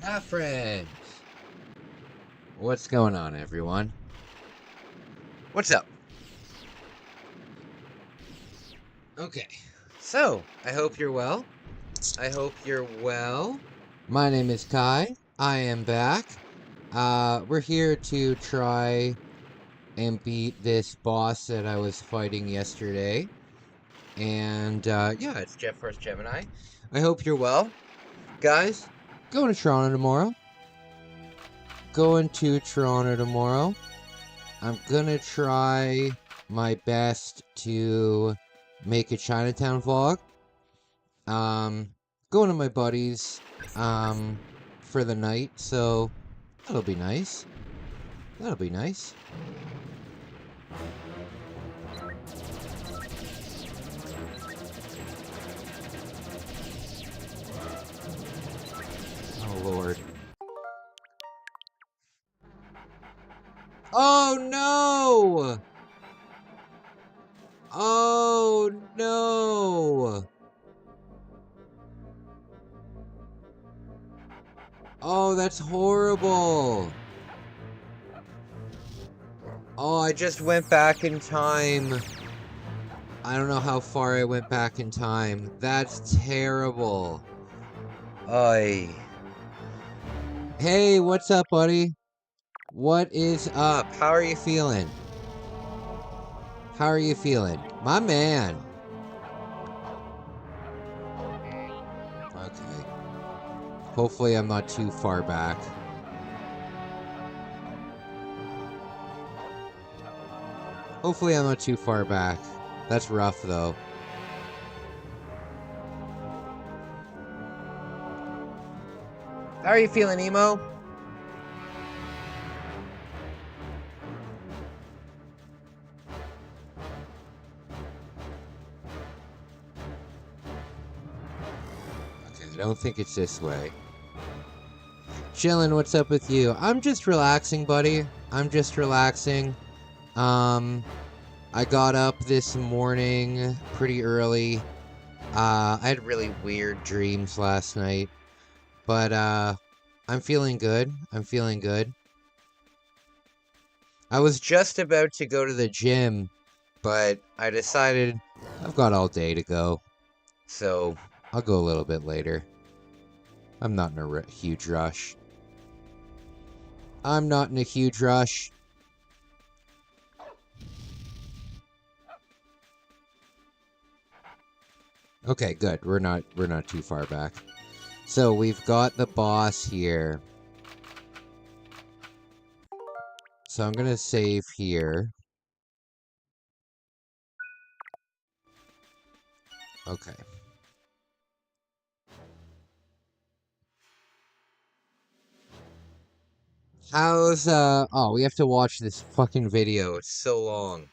My friends, what's going on, everyone? What's up? Okay, so I hope you're well. I hope you're well. My name is Kai. I am back. We're here to try and beat this boss that I was fighting yesterday. And yeah, it's Jet Force Gemeni. I hope you're well. Guys, going to Toronto tomorrow. I'm gonna try my best to make a Chinatown vlog. Um, Going to my buddies for the night, so that'll be nice. That'll be nice. Oh Lord. Oh no! Oh no! Oh, that's horrible. Oh, I just went back in time. I don't know how far I went back in time. That's terrible. Oy. Hey, what's up, buddy? What is up? How are you feeling? How are you feeling? My man. Okay. Hopefully I'm not too far back. Hopefully I'm not too far back. That's rough, though. How are you feeling, Emo? Okay, I don't think it's this way. Chillin', what's up with you? I'm just relaxing, buddy. I'm just relaxing. I got up this morning pretty early. I had really weird dreams last night. But, I'm feeling good. I'm feeling good. I was just about to go to the gym, but I decided I've got all day to go. So, I'll go a little bit later. I'm not in a huge rush. I'm not in a huge rush. Okay, good. We're not too far back. So, we've got the boss here. So, I'm going to save here. Okay. How's, oh, we have to watch this fucking video. It's so long.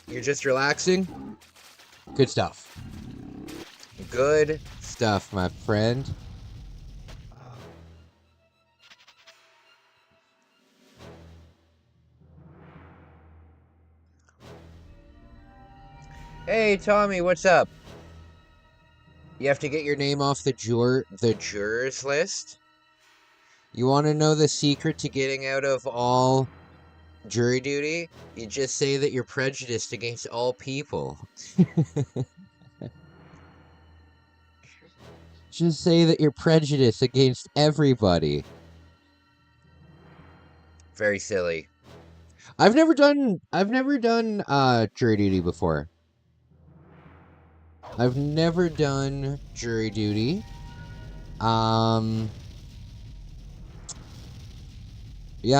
You're just relaxing? Good stuff. Good stuff, my friend. Hey, Tommy, what's up? You have to get your name off the jurors list? You want to know the secret to getting out of all jury duty? You just say that you're prejudiced against all people. Just say that you're prejudiced against everybody. Very silly. I've never done jury duty before. I've never done jury duty. Yeah,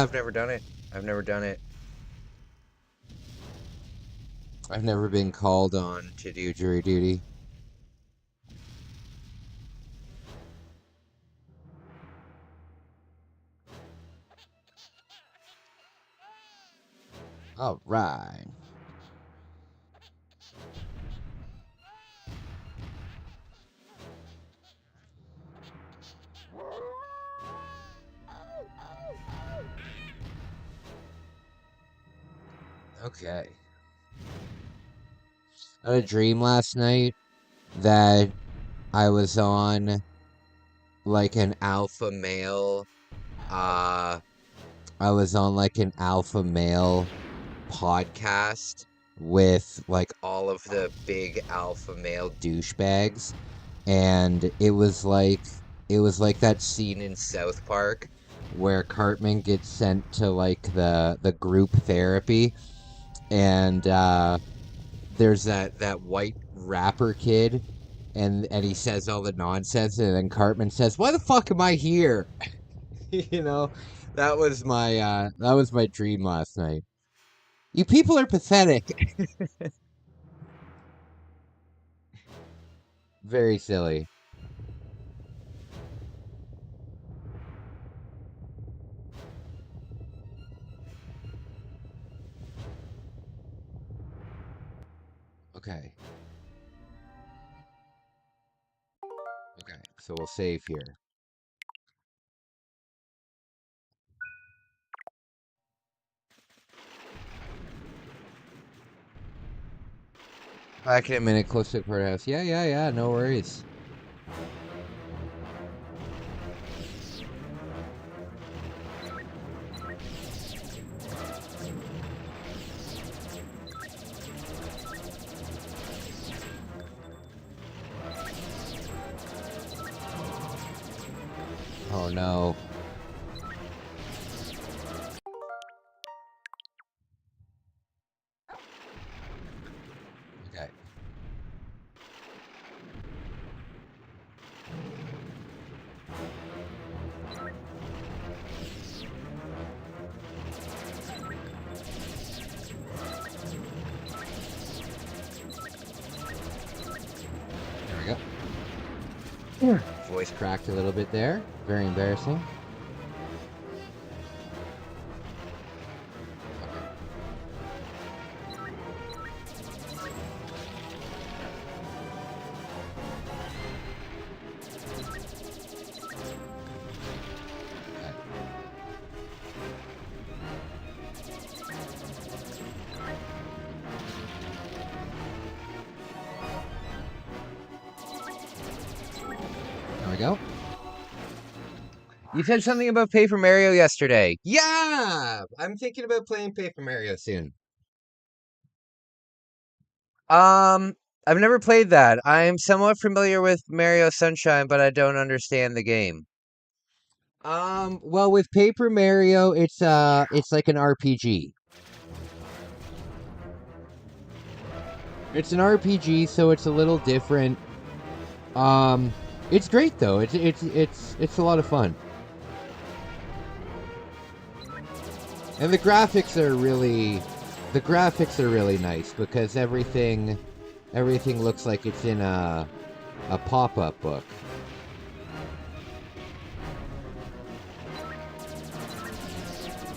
I've never done it. I've never done it. I've never been called on to do jury duty. All right. Okay. I had a dream last night that I was on like an alpha male uh I was on like an alpha male podcast with like all of the big alpha male douchebags, and it was like that scene in South Park where Cartman gets sent to like the group therapy, and there's that white rapper kid, and he says all the nonsense, and then Cartman says, "Why the fuck am I here?" you know, that was my dream last night. You people are pathetic. Very silly. Okay. Okay. So we'll save here. Back in a minute, close to the courthouse. Yeah, yeah, yeah. No worries. Oh no. Okay. There we go. Yeah. Voice cracked a little bit there. Very embarrassing. Okay. Okay. There we go. You said something about Paper Mario yesterday. Yeah! I'm thinking about playing Paper Mario soon. Um, I've never played that. I'm somewhat familiar with Mario Sunshine, but I don't understand the game. Well, with Paper Mario, it's like an RPG. It's an RPG, so it's a little different. Um, it's great though. It's a lot of fun. And the graphics are really nice because everything looks like it's in a pop-up book.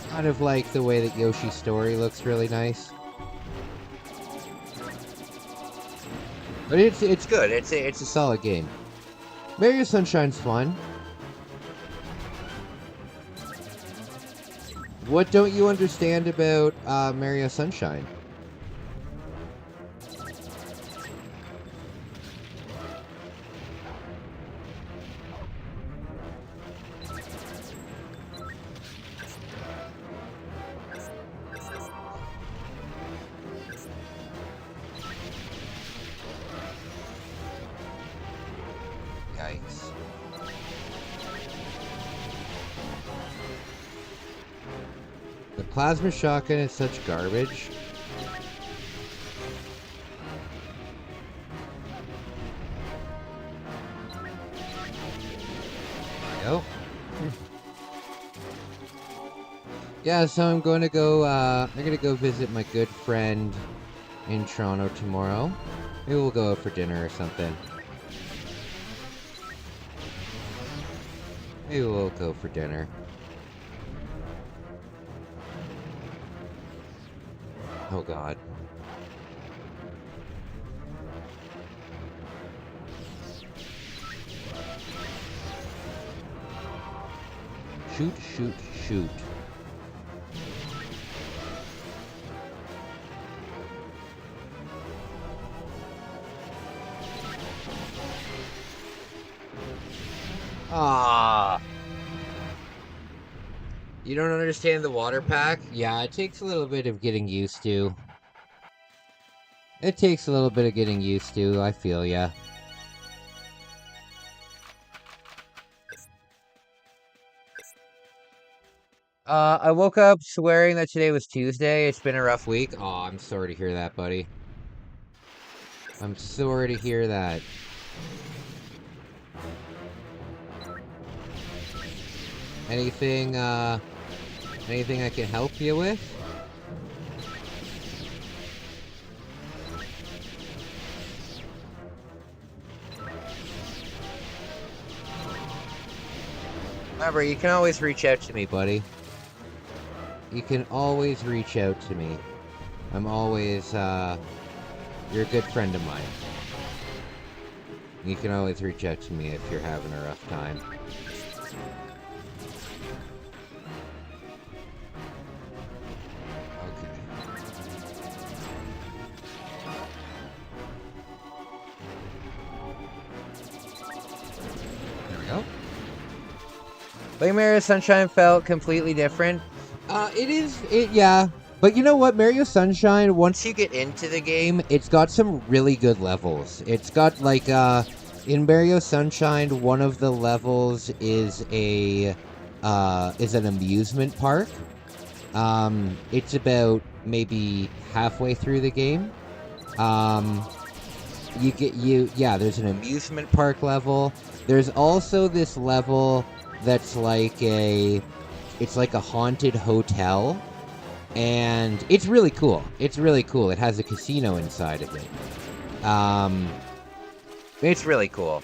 Kind of like the way that Yoshi's Story looks really nice. But it's good. It's a solid game. Mario Sunshine's fun. What don't you understand about Mario Sunshine? Yikes. The plasma shotgun is such garbage. Yep. Yeah, so I'm gonna go visit my good friend in Toronto tomorrow. Maybe we'll go out for dinner or something. Maybe we'll go for dinner. Oh god. Shoot, shoot, shoot. Ah. You don't understand the water pack? Yeah, it takes a little bit of getting used to. It takes a little bit of getting used to, I feel ya. I woke up swearing that today was Tuesday. It's been a rough week. Oh, I'm sorry to hear that, buddy. I'm sorry to hear that. Anything I can help you with? Remember, you can always reach out to me, buddy. You can always reach out to me. I'm always, you're a good friend of mine. You can always reach out to me if you're having a rough time. There we go. Playing Mario Sunshine felt completely different. Yeah. But you know what? Mario Sunshine, once you get into the game, it's got some really good levels. It's got, like, in Mario Sunshine, one of the levels is an amusement park. It's about maybe halfway through the game. There's an amusement park level. There's also this level that's it's like a haunted hotel, and it's really cool. It's really cool. It has a casino inside of it. It's really cool.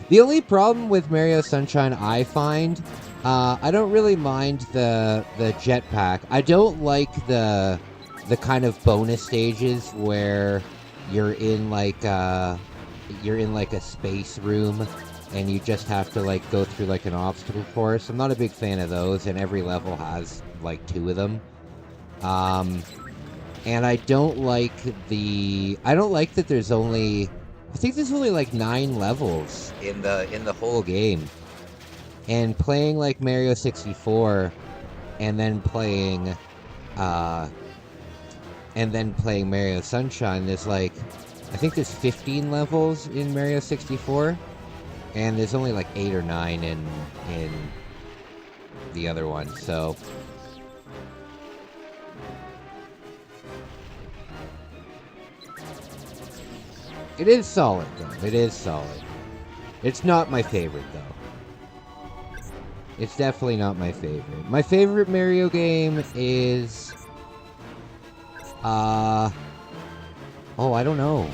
The only problem with Mario Sunshine, I find, I don't really mind the jetpack. I don't like the kind of bonus stages where you're in like a space room and you just have to like go through like an obstacle course. I'm not a big fan of those, and every level has like 2 of them. And I don't like that there's only, I think there's only like 9 levels in the whole game. And playing like Mario 64 and then playing Mario Sunshine, there's like, I think there's 15 levels in Mario 64, and there's only like 8 or 9 in the other one, so it is solid though. It is solid. It's not my favorite though. It's definitely not my favorite. My favorite Mario game is I don't know.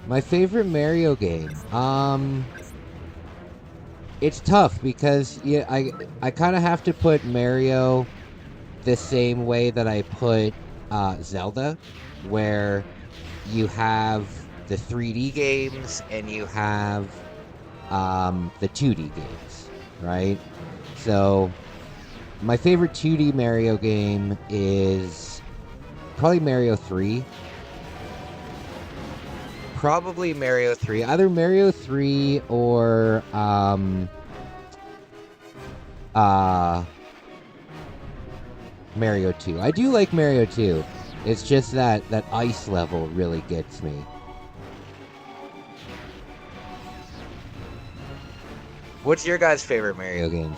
My favorite Mario game. It's tough because I kind of have to put Mario the same way that I put Zelda, where you have the 3D games and you have the 2D games, right? So my favorite 2D Mario game is probably Mario 3. Probably Mario 3. Either Mario 3 or Mario 2. I do like Mario 2. It's just that ice level really gets me. What's your guys' favorite Mario games?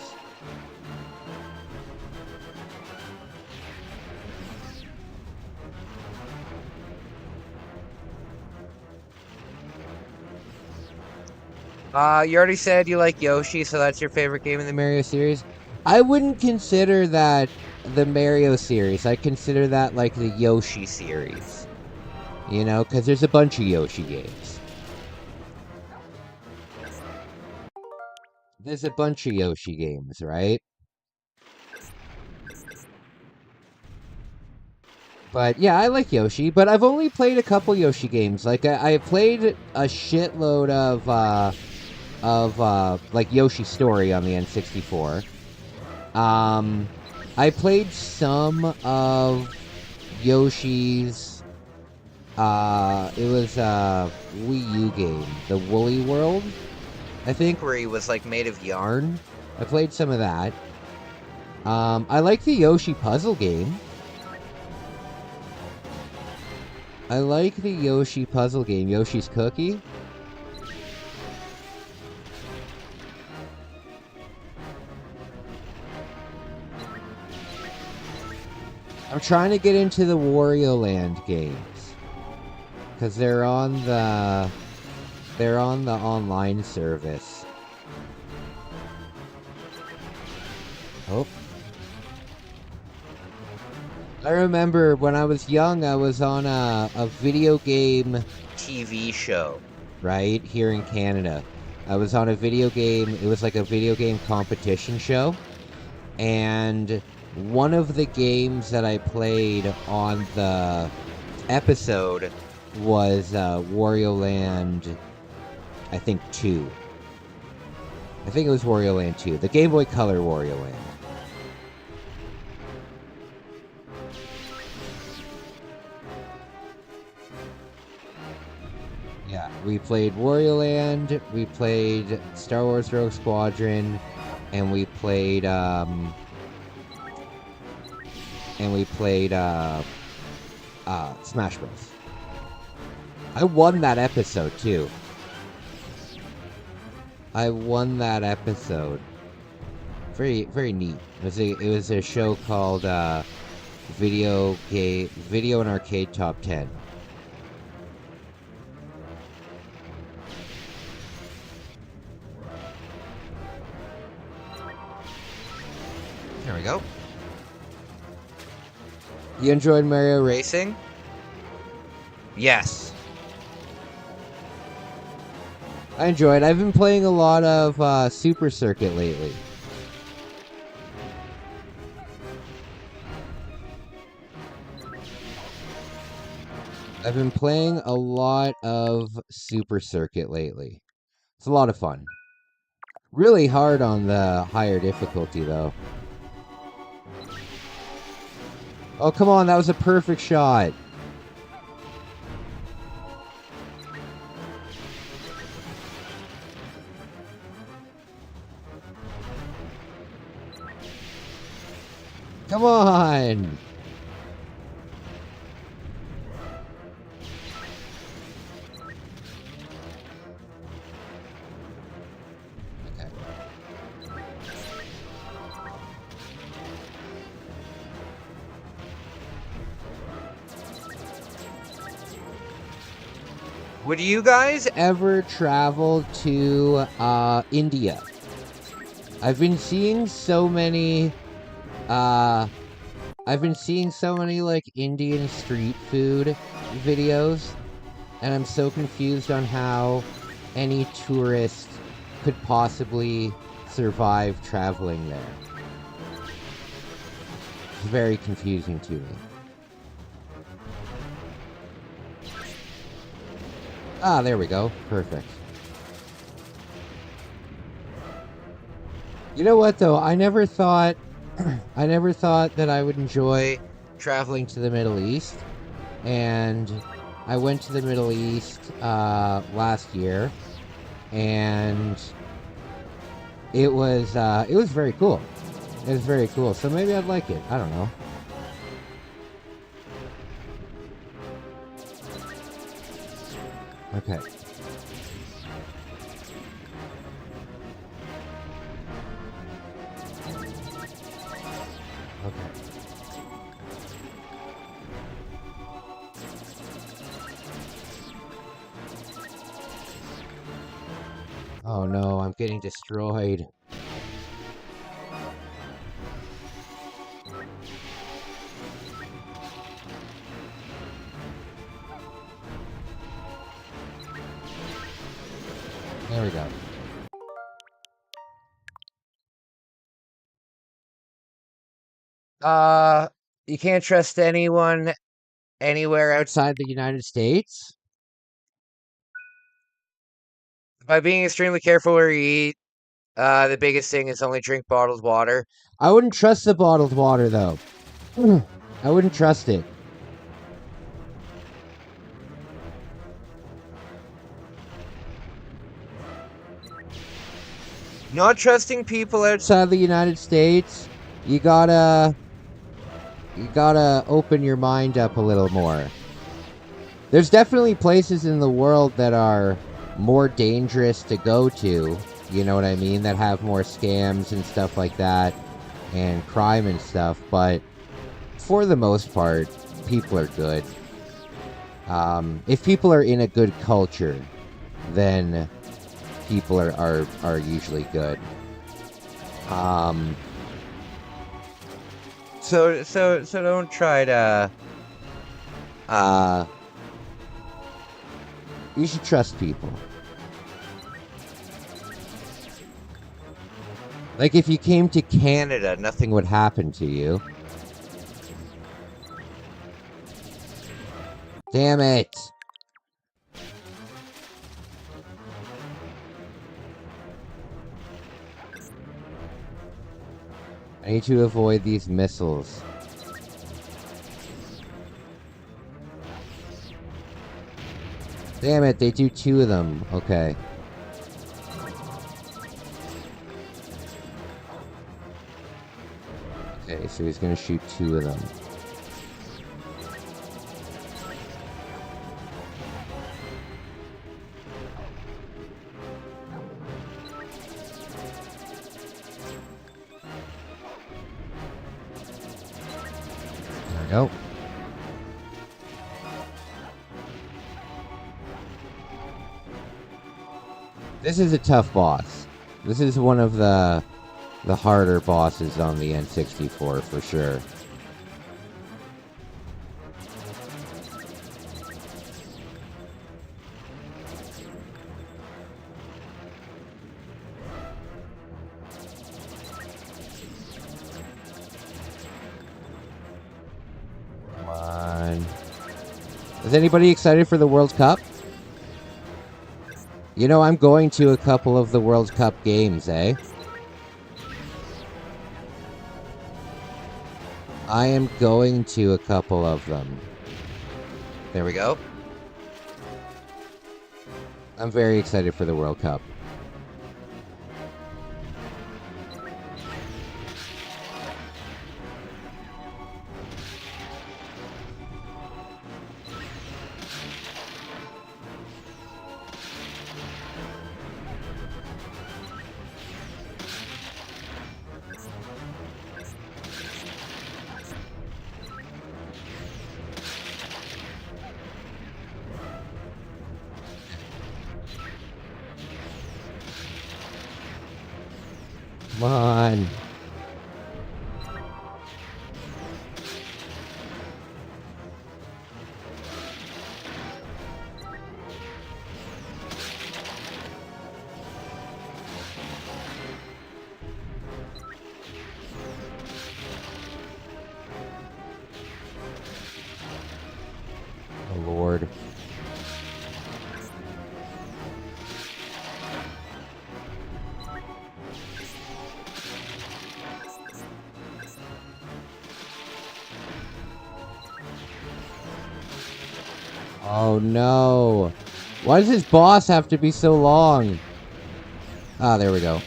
You already said you like Yoshi, so that's your favorite game in the Mario series. I wouldn't consider that the Mario series. I consider that like the Yoshi series. You know, because there's a bunch of Yoshi games. There's a bunch of Yoshi games, right? But yeah, I like Yoshi, but I've only played a couple Yoshi games. Like I played a shitload of like Yoshi Story on the N64. I played some of Yoshi's. It was a Wii U game, the Woolly World. I think, where he was like made of yarn. I played some of that. I like the Yoshi puzzle game. I like the Yoshi puzzle game, Yoshi's Cookie. I'm trying to get into the Wario Land games because they're on the online service. Oh. I remember when I was young, I was on a video game TV show, right, here in Canada. I was on a video game, it was like a video game competition show, and one of the games that I played on the episode was Wario Land, I think 2. I think it was Wario Land 2, the Game Boy Color Wario Land. Yeah, we played Wario Land, we played Star Wars Rogue Squadron, and we played Smash Bros. I won that episode too. I won that episode. Very, very neat. It was a show called Video and Arcade Top 10. There we go. You enjoyed Mario Racing? Yes. I enjoyed. I've been playing a lot of Super Circuit lately. I've been playing a lot of Super Circuit lately. It's a lot of fun. Really hard on the higher difficulty, though. Oh, come on. That was a perfect shot. Come on. Okay. Would you guys ever travel to India? I've been seeing so many like Indian street food videos, and I'm so confused on how any tourist could possibly survive traveling there. It's very confusing to me. Ah, there we go. Perfect. You know what, though? I never thought that I would enjoy traveling to the Middle East. And I went to the Middle East last year, and it was very cool. It was very cool. So maybe I'd like it. I don't know. Okay. Okay. Oh no, I'm getting destroyed. There we go. You can't trust anyone anywhere outside the United States? By being extremely careful where you eat, the biggest thing is only drink bottled water. I wouldn't trust the bottled water, though. I wouldn't trust it. not trusting people outside the United States, you gotta open your mind up a little more. There's definitely places in the world that are more dangerous to go to, you know what I mean, that have more scams and stuff like that, and crime and stuff, but for the most part, people are good. If people are in a good culture, then people are usually good. So don't try to you should trust people. Like, if you came to Canada, nothing would happen to you. Damn it! I need to avoid these missiles. Damn it, they do 2 of them. Okay. Okay, so he's gonna shoot 2 of them. There we go. This is a tough boss. This is one of the harder bosses on the N64 for sure. Come on. Is anybody excited for the World Cup? You know, I'm going to a couple of the World Cup games, eh? I am going to a couple of them. There we go. I'm very excited for the World Cup. Come on. Oh, Lord. Oh no. Why does this boss have to be so long? Ah, there we go.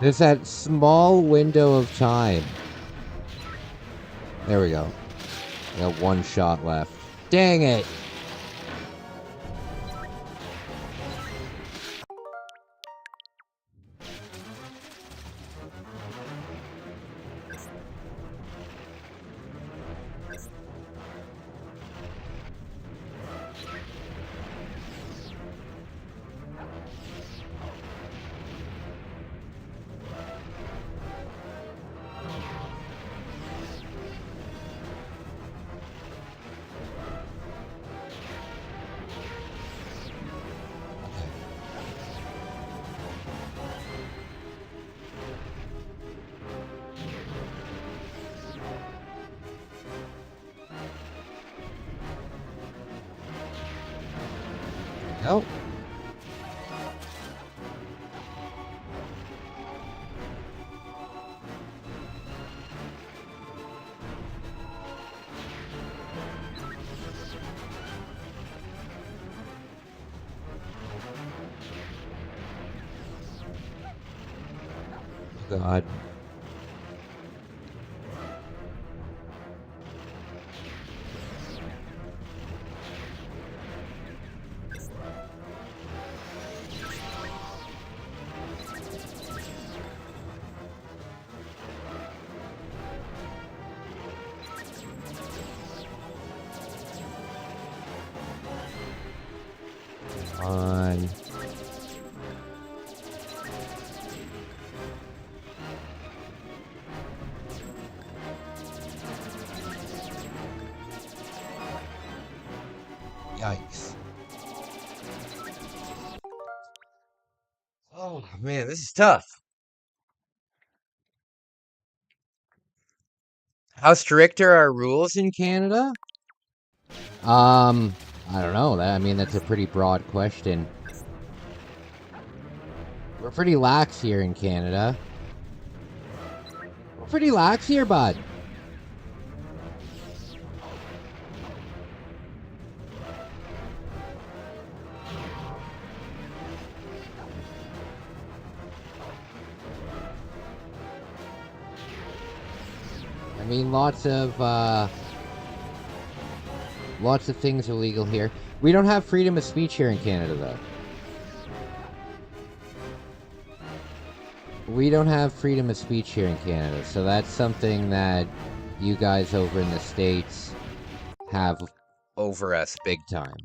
There's that small window of time. There we go. I got 1 shot left. Dang it! Nope. God. On. Yikes. Oh man, this is tough. How strict are our rules in Canada? I don't know. I mean, that's a pretty broad question. We're pretty lax here in Canada. We're pretty lax here, bud. I mean, lots of things illegal here. We don't have freedom of speech here in Canada, though. We don't have freedom of speech here in Canada, so that's something that you guys over in the States have over us big time.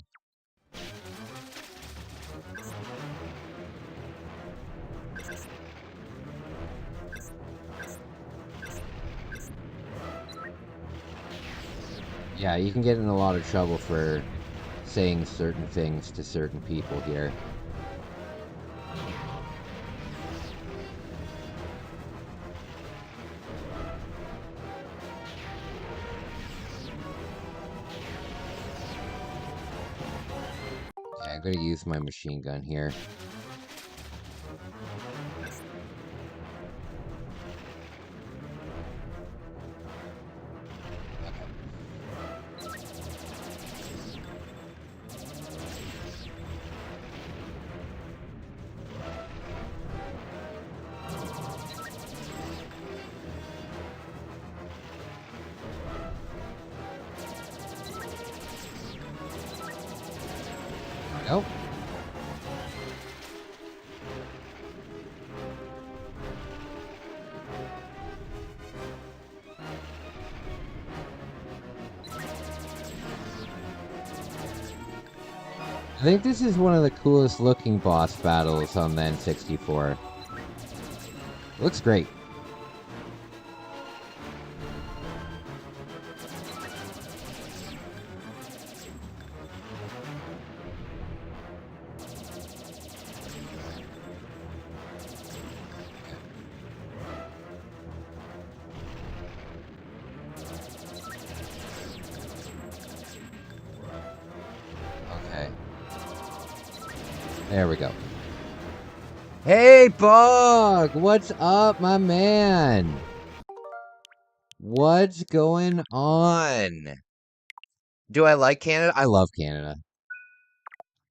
Yeah, you can get in a lot of trouble for saying certain things to certain people here. Okay, I'm gonna use my machine gun here. Nope. I think this is one of the coolest looking boss battles on the N64. Looks great. Okay. There we go. Hey, Bug! What's up, my man? What's going on? Do I like Canada? I love Canada.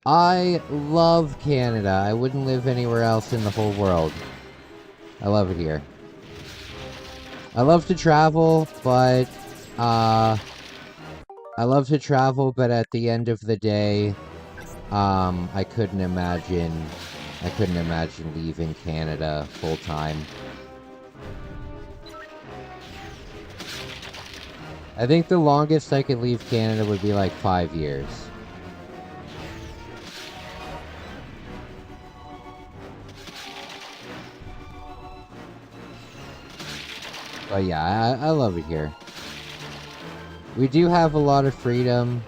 I love Canada. I wouldn't live anywhere else in the whole world. I love it here. I love to travel, but at the end of the day, I couldn't imagine leaving Canada full time. I think the longest I could leave Canada would be like 5 years. But yeah, I love it here. We do have a lot of freedom.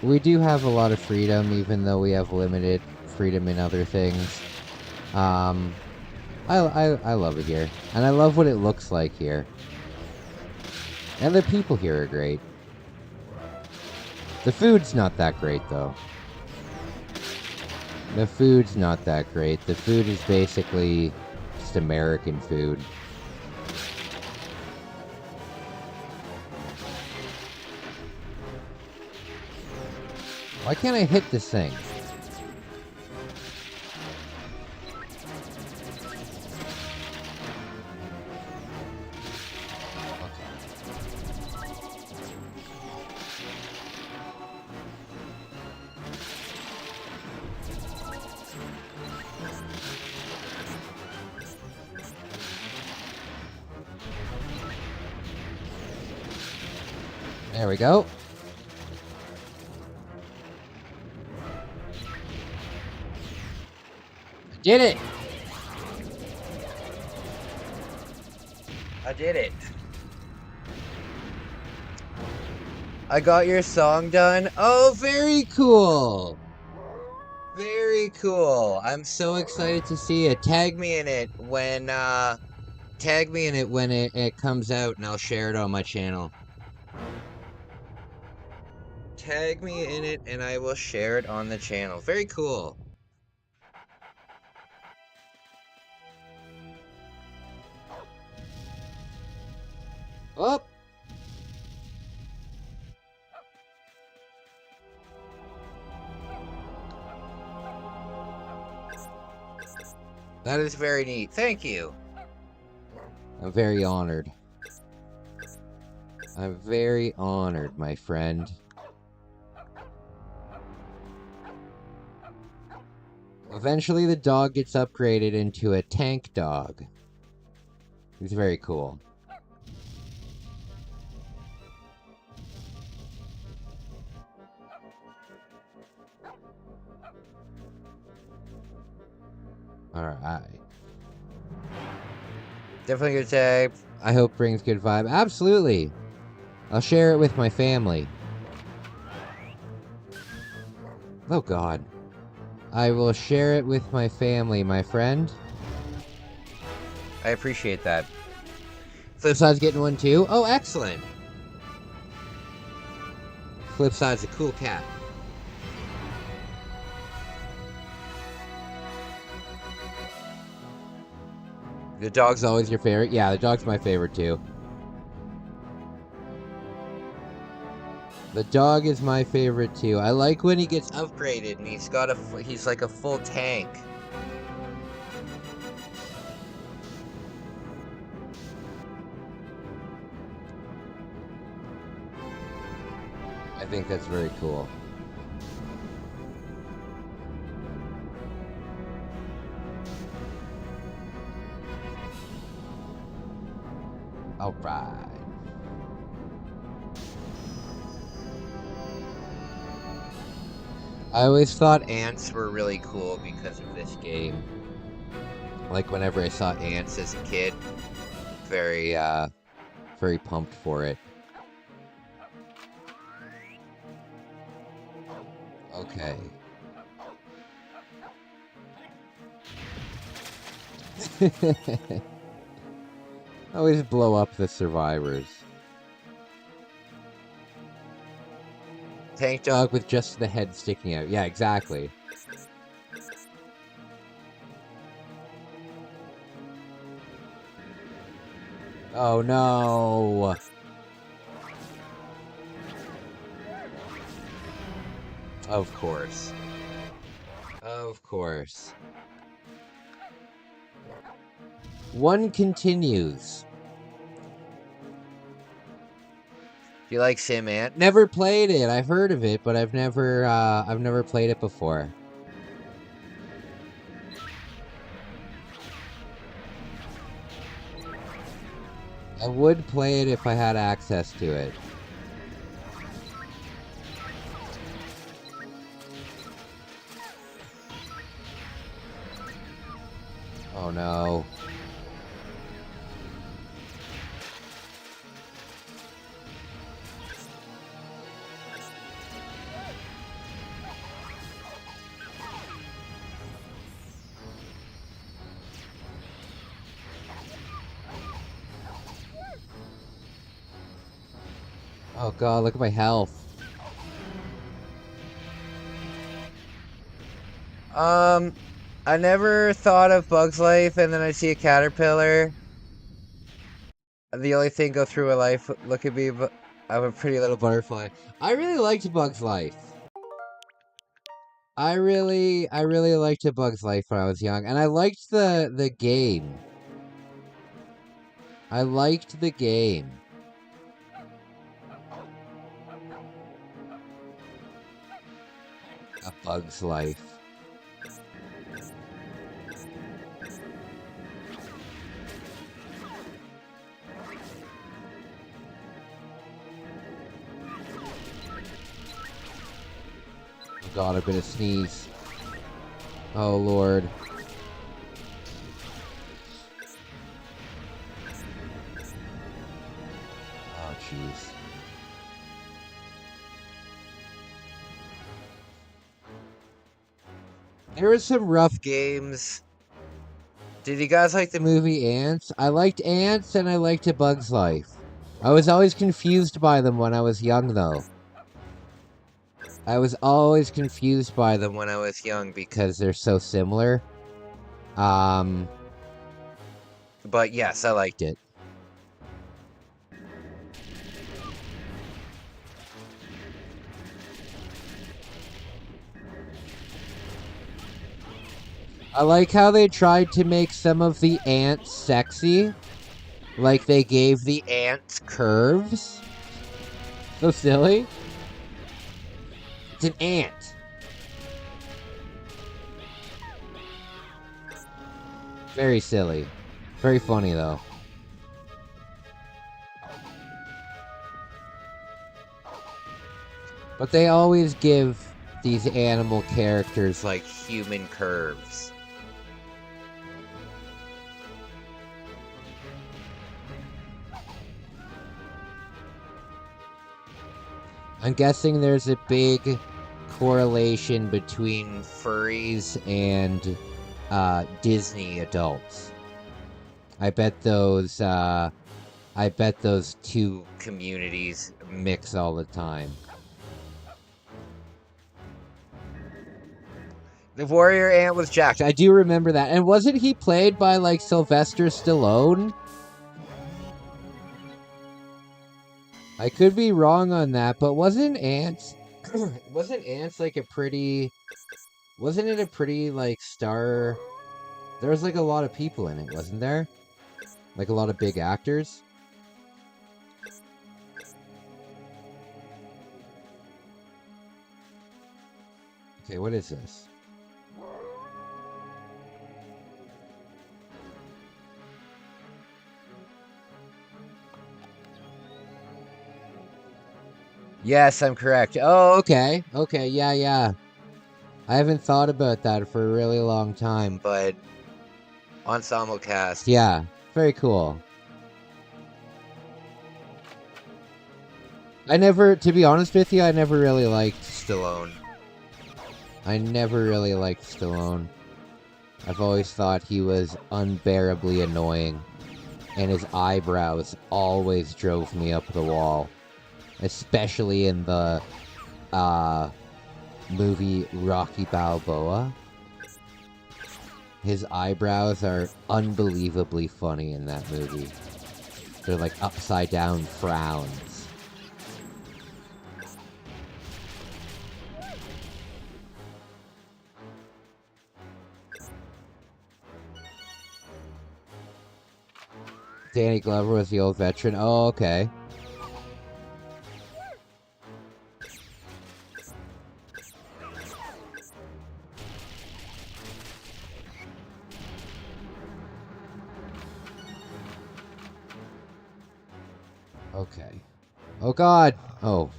Even though we have limited freedom in other things. I love it here. And I love what it looks like here. And the people here are great. The food's not that great, though. The food's not that great. The food is basically just American food. Why can't I hit this thing? There we go. I did it! I did it. I got your song done. Oh, very cool. Very cool. I'm so excited to see it. Tag me in it when it comes out, and I'll share it on my channel. Tag me in it and I will share it on the channel. Very cool. Oh! That is very neat. Thank you. I'm very honored. I'm very honored, my friend. Eventually the dog gets upgraded into a tank dog. He's very cool. Alright. Definitely good tag. I hope brings good vibe. Absolutely. I'll share it with my family. Oh god. I will share it with my family, my friend. I appreciate that. Flipside's getting one too. Oh, excellent. Flipside's a cool cat. The dog's always your favorite? Yeah, the dog's my favorite too. The dog is my favorite too. I like when he gets upgraded and he's like a full tank. I think that's very cool. All right. I always thought ants were really cool because of this game. Like whenever I saw ants as a kid, very pumped for it. Okay. Always blow up the survivors. Tank dog with just the head sticking out. Yeah, exactly. Oh no! Of course. Of course. One continues. Do you like Sim Ant? Never played it. I've heard of it, but I've never played it before. I would play it if I had access to it. Oh no. Oh god, look at my health. I never thought of Bug's Life, and then I see a caterpillar. The only thing go through a life, look at me, but I'm a pretty little butterfly. I really liked Bug's Life. I really liked Bug's Life when I was young, and I liked the game. I liked the game. A Bug's Life. God, I'm gonna sneeze. Oh, Lord. Oh, jeez. There were some rough games. Did you guys like the movie Ants? I liked Ants and I liked A Bug's Life. I was always confused by them when I was young, though. I was always confused by them when I was young because they're so similar. But yes, I liked it. I like how they tried to make some of the ants sexy. Like they gave the ants curves. So silly. It's an ant. Very silly. Very funny, though. But they always give these animal characters, like, human curves. I'm guessing there's a big correlation between furries and Disney adults. I bet those two communities mix all the time. The warrior ant was jacked. I do remember that. And wasn't he played by, like, Sylvester Stallone? I could be wrong on that, but wasn't Ants like a pretty... Wasn't it a pretty, like, star... There was, like, a lot of people in it, wasn't there? Like, a lot of big actors? Okay, what is this? Yes, I'm correct. Oh, okay. Okay, yeah. I haven't thought about that for a really long time, but... Ensemble cast. Yeah, very cool. To be honest with you, I never really liked Stallone. I've always thought he was unbearably annoying, and his eyebrows always drove me up the wall. Especially in the movie Rocky Balboa. His eyebrows are unbelievably funny in that movie. They're like upside down frowns. Danny Glover was the old veteran. Oh, okay. Okay. Oh, God. Oh.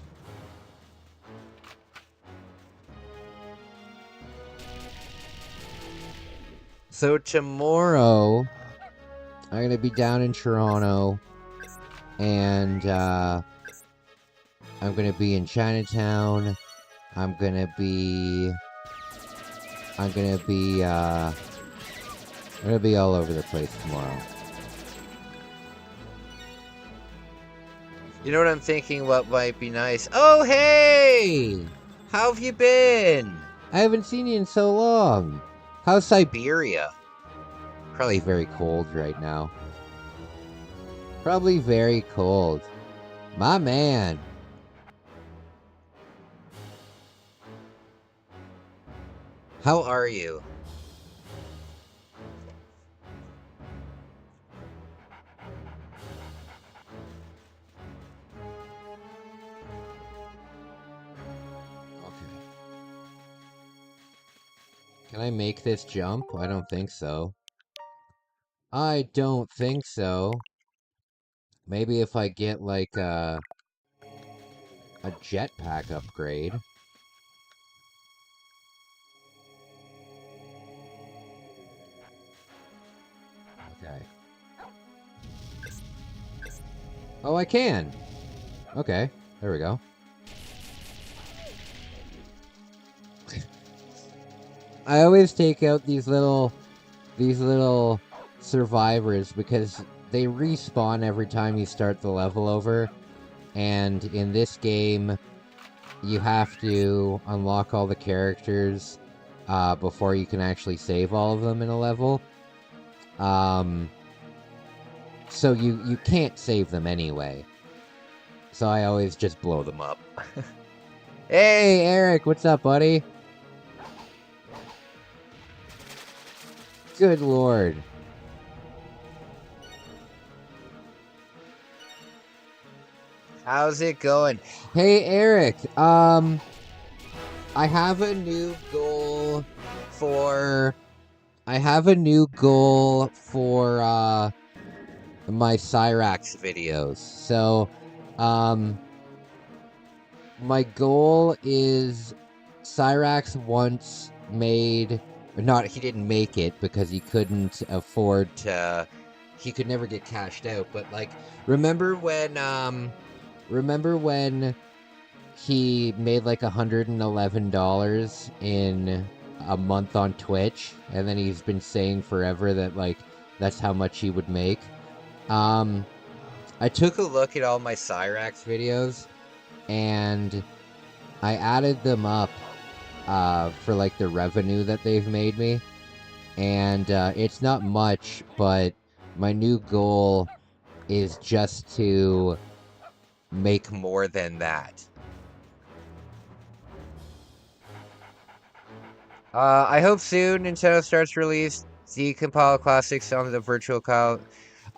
So tomorrow, I'm going to be down in Toronto, and I'm going to be in Chinatown. I'm going to be all over the place tomorrow. You know what I'm thinking? What might be nice? Oh, hey! How have you been? I haven't seen you in so long. How's Siberia? Probably very cold right now. Probably very cold. My man. How are you? Can I make this jump? I don't think so. I don't think so. Maybe if I get, like, a jetpack upgrade. Okay. Oh, I can. Okay, there we go. I always take out these little survivors because they respawn every time you start the level over. And in this game, you have to unlock all the characters before you can actually save all of them in a level. So you can't save them anyway. So I always just blow them up. Hey, Eric, what's up, buddy? Good lord. How's it going? Hey, Eric, I have a new goal for... my Cyrax videos. So, my goal is Cyrax once made... not, he didn't make it because he couldn't afford to... he could never get cashed out, but, like, remember when he made, like, $111 in a month on Twitch, and then he's been saying forever that, like, that's how much he would make? I took a look at all my Cyrax videos, and I added them up for, like, the revenue that they've made me. And it's not much, but my new goal is just to make more than that. I hope soon Nintendo starts to release decompile classics on the virtual cloud.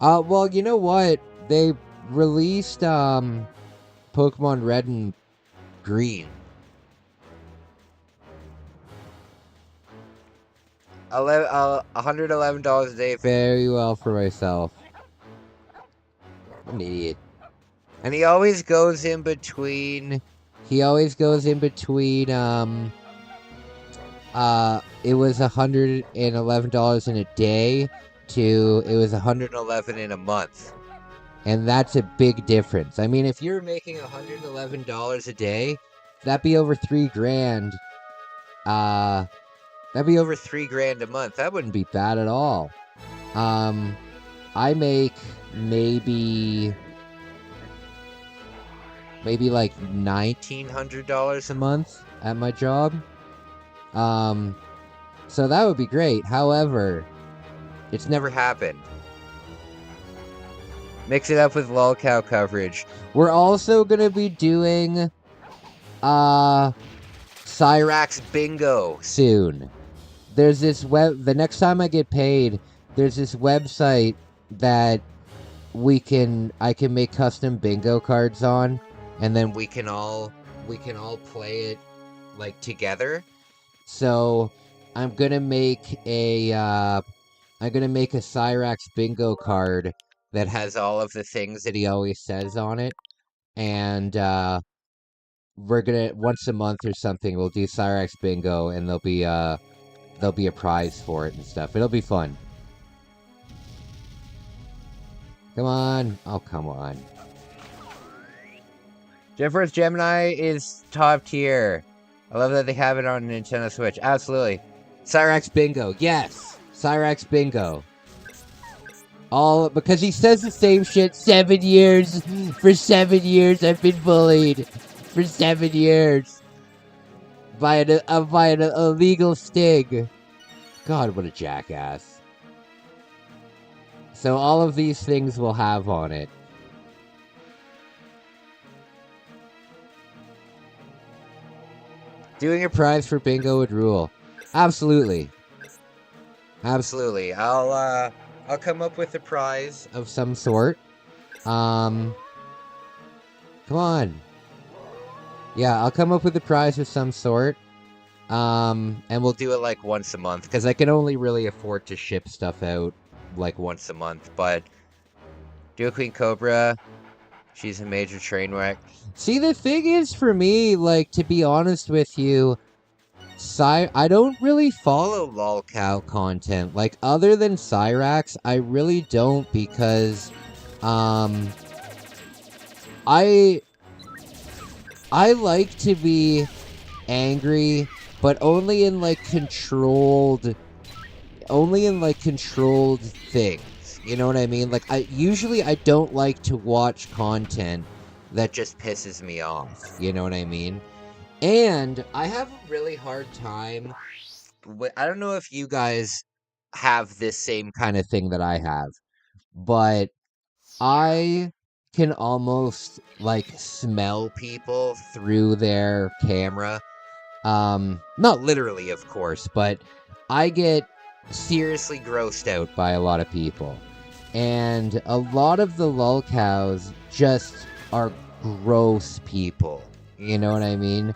Well, you know what? They released Pokemon Red and Green. $111 a day. Very well for myself. I'm an idiot. And he always goes in between... it was $111 in a day to it was $111 in a month. And that's a big difference. I mean, if you're making $111 a day, that'd be over $3,000. That'd be over $3,000 a month. That wouldn't be bad at all. I make maybe like $1,900 a month at my job. So that would be great. However, it's never happened. Mix it up with lolcow coverage. We're also gonna be doing Cyrax Bingo soon. There's this the next time I get paid, there's this website that I can make custom bingo cards on, and then we can all play it, like, together. So I'm gonna make a Cyrax bingo card that has all of the things that he always says on it, and we're gonna, once a month or something, we'll do Cyrax bingo, and there'll be a prize for it and stuff. It'll be fun. Come on. Oh, come on. Jet Force Gemeni is top tier. I love that they have it on Nintendo Switch. Absolutely. Cyrax Bingo. Yes. Cyrax Bingo. All because he says the same shit 7 years. For 7 years, I've been bullied. For 7 years. By an illegal stig. God, what a jackass. So all of these things will have on it. Doing a prize for bingo would rule. Absolutely. Absolutely. I'll come up with a prize of some sort. Come on. Yeah, I'll come up with a prize of some sort. And we'll do it like once a month, because I can only really afford to ship stuff out like once a month. But do Queen Cobra, she's a major train wreck. See, the thing is, for me, like, to be honest with you, I don't really follow lolcow content. Like, other than Cyrax, I really don't, because I like to be angry, but only in like controlled things. You know what I mean? Like, I don't like to watch content that just pisses me off. You know what I mean? And I have a really hard time. I don't know if you guys have this same kind of thing that I have, but I can almost like smell people through their camera. Not literally, of course, but I get seriously grossed out by a lot of people. And a lot of the lolcows just are gross people. You know what I mean?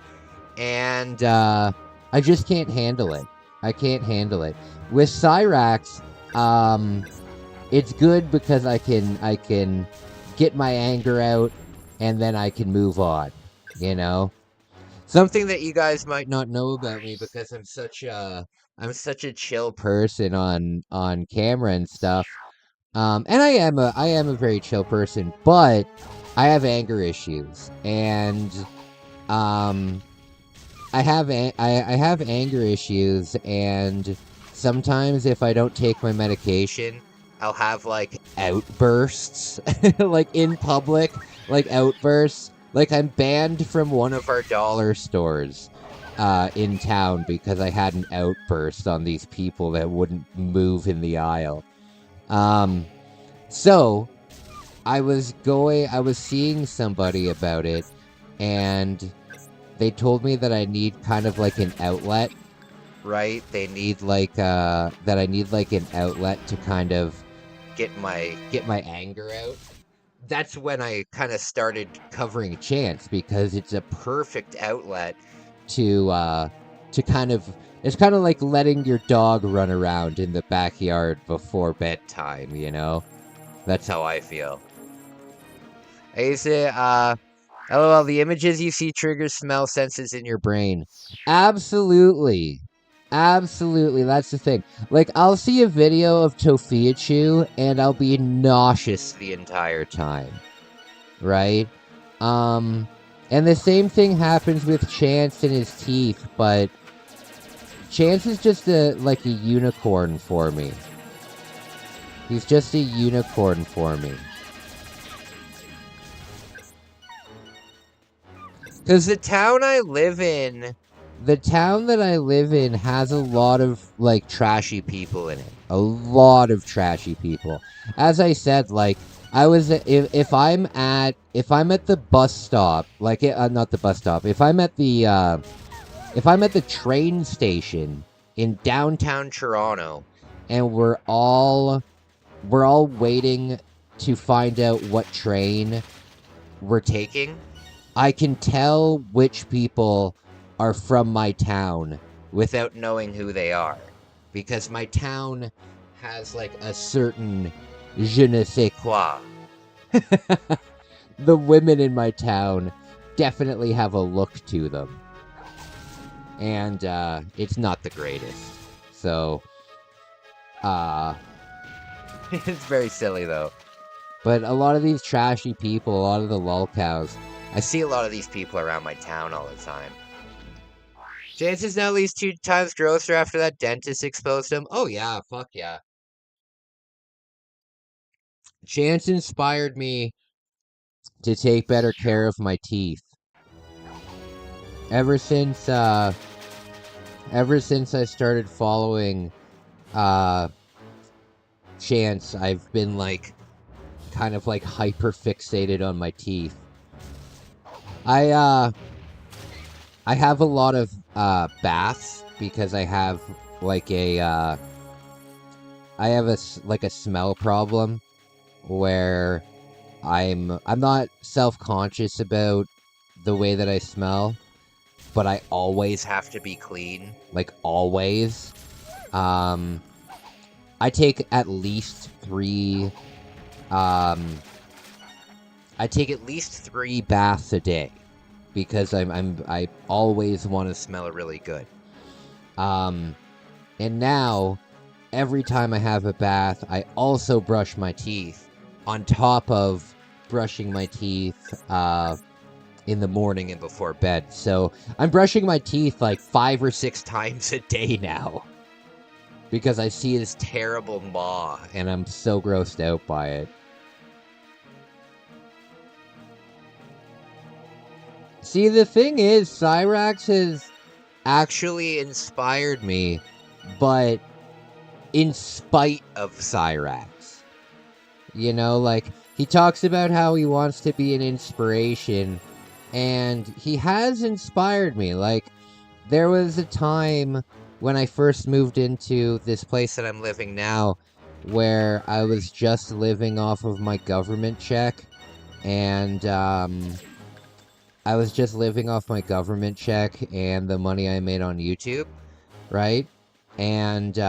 And I just can't handle it. I can't handle it. With Cyrax, it's good because I can get my anger out, and then I can move on. You know, something that you guys might not know about me, because I'm such a chill person on camera and stuff. And I am a very chill person, but I have anger issues, and um I have anger issues, and sometimes if I don't take my medication, I'll have like outbursts, like in public, like outbursts. Like, I'm banned from one of our dollar stores in town because I had an outburst on these people that wouldn't move in the aisle. Um, so I was seeing somebody about it, and they told me that I need kind of like an outlet, right? They need like that I need like an outlet to kind of get my anger out. That's when I kind of started covering Chance, because it's a perfect outlet to kind of, it's kind of like letting your dog run around in the backyard before bedtime, you know? That's how I feel. I used to LOL, the images you see trigger smell senses in your brain. Absolutely. Absolutely, that's the thing. Like, I'll see a video of Tofiachu, and I'll be nauseous the entire time. Right? And the same thing happens with Chance and his teeth, but Chance is just like a unicorn for me. He's just a unicorn for me. Because the town that I live in has a lot of, like, trashy people in it. A lot of trashy people. As I said, like, if I'm at the bus stop, like, not the bus stop, if I'm at the train station in downtown Toronto, and we're all waiting to find out what train we're taking, I can tell which people are from my town without knowing who they are, because my town has like a certain je ne sais quoi. The women in my town definitely have a look to them, and it's not the greatest. So it's very silly though. But a lot of these trashy people, a lot of the lolcows, I see a lot of these people around my town all the time. Chance is now at least 2 times grosser after that dentist exposed him. Oh yeah, fuck yeah. Chance inspired me to take better care of my teeth. Ever since I started following Chance, I've been like kind of like hyper fixated on my teeth. I have a lot of baths, because I have like a smell problem where I'm not self-conscious about the way that I smell, but I always have to be clean, like always. I take at least 3 baths a day, because I always want to smell really good. And now, every time I have a bath, I also brush my teeth on top of brushing my teeth in the morning and before bed. So I'm brushing my teeth like 5 or 6 times a day now because I see this terrible maw and I'm so grossed out by it. See, the thing is, Cyrax has actually inspired me, but in spite of Cyrax. You know, like, he talks about how he wants to be an inspiration, and he has inspired me. Like, there was a time when I first moved into this place that I'm living now where I was just living off of my government check, and I was just living off my government check and the money I made on YouTube, right? And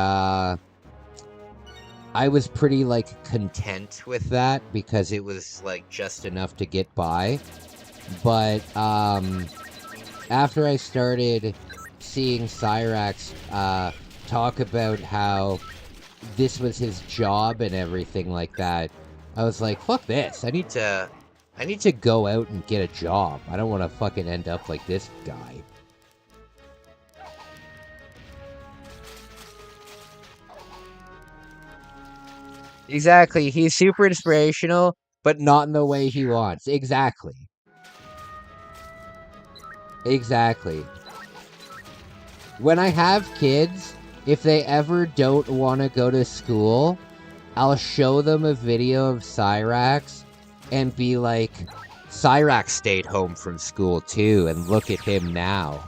I was pretty, like, content with that because it was, like, just enough to get by. But after I started seeing Cyrax talk about how this was his job and everything like that, I was like, fuck this. I need to go out and get a job. I don't want to fucking end up like this guy. Exactly. He's super inspirational, but not in the way he wants. Exactly. Exactly. When I have kids, if they ever don't want to go to school, I'll show them a video of Cyrax and be like, Cyrax stayed home from school too, and look at him now.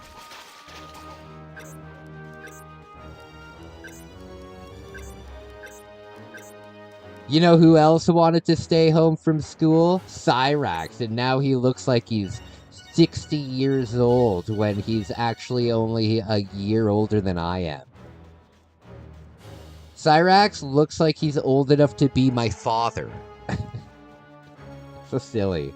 You know who else wanted to stay home from school? Cyrax, and now he looks like he's 60 years old when he's actually only a year older than I am. Cyrax looks like he's old enough to be my father. So silly.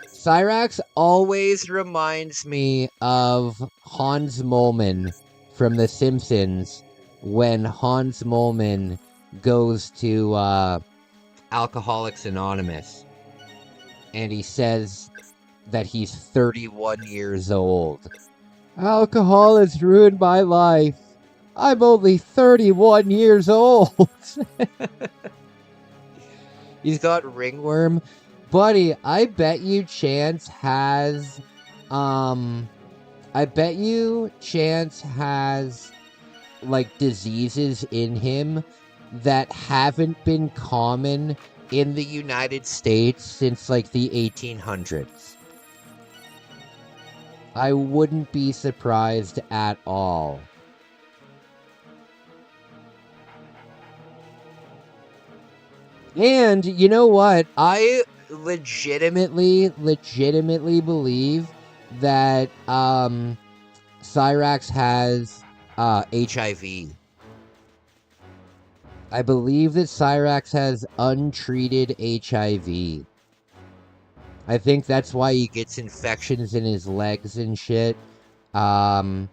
Cyrax always reminds me of Hans Moleman from The Simpsons when Hans Moleman goes to Alcoholics Anonymous and he says that he's 31 years old. Alcohol has ruined my life. I'm only 31 years old. He's got ringworm. Buddy, I bet you Chance has like diseases in him that haven't been common in the United States since like the 1800s. I wouldn't be surprised at all. And you know what? I legitimately believe that Cyrax has HIV. I believe that Cyrax has untreated HIV. I think that's why he gets infections in his legs and shit. Have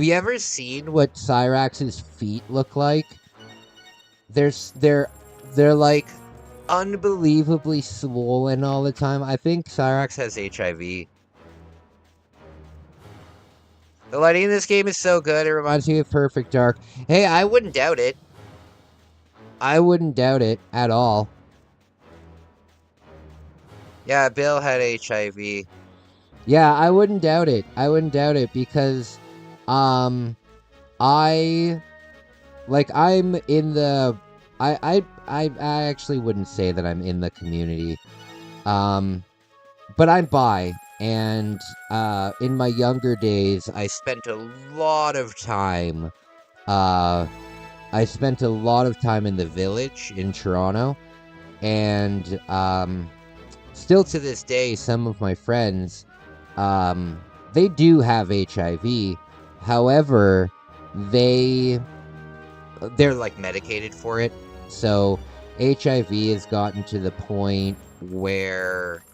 you ever seen what Cyrax's feet look like? They're like unbelievably swollen all the time. I think Cyrax has HIV. The lighting in this game is so good, it reminds me of Perfect Dark. Hey, I wouldn't doubt it. I wouldn't doubt it at all. Yeah, Bill had HIV. Yeah, I wouldn't doubt it. I wouldn't doubt it because I'm in the I actually wouldn't say that I'm in the community. But I'm bi, and in my younger days I spent a lot of time in the Village in Toronto, and still to this day some of my friends they do have HIV. However, they're like medicated for it. So HIV has gotten to the point where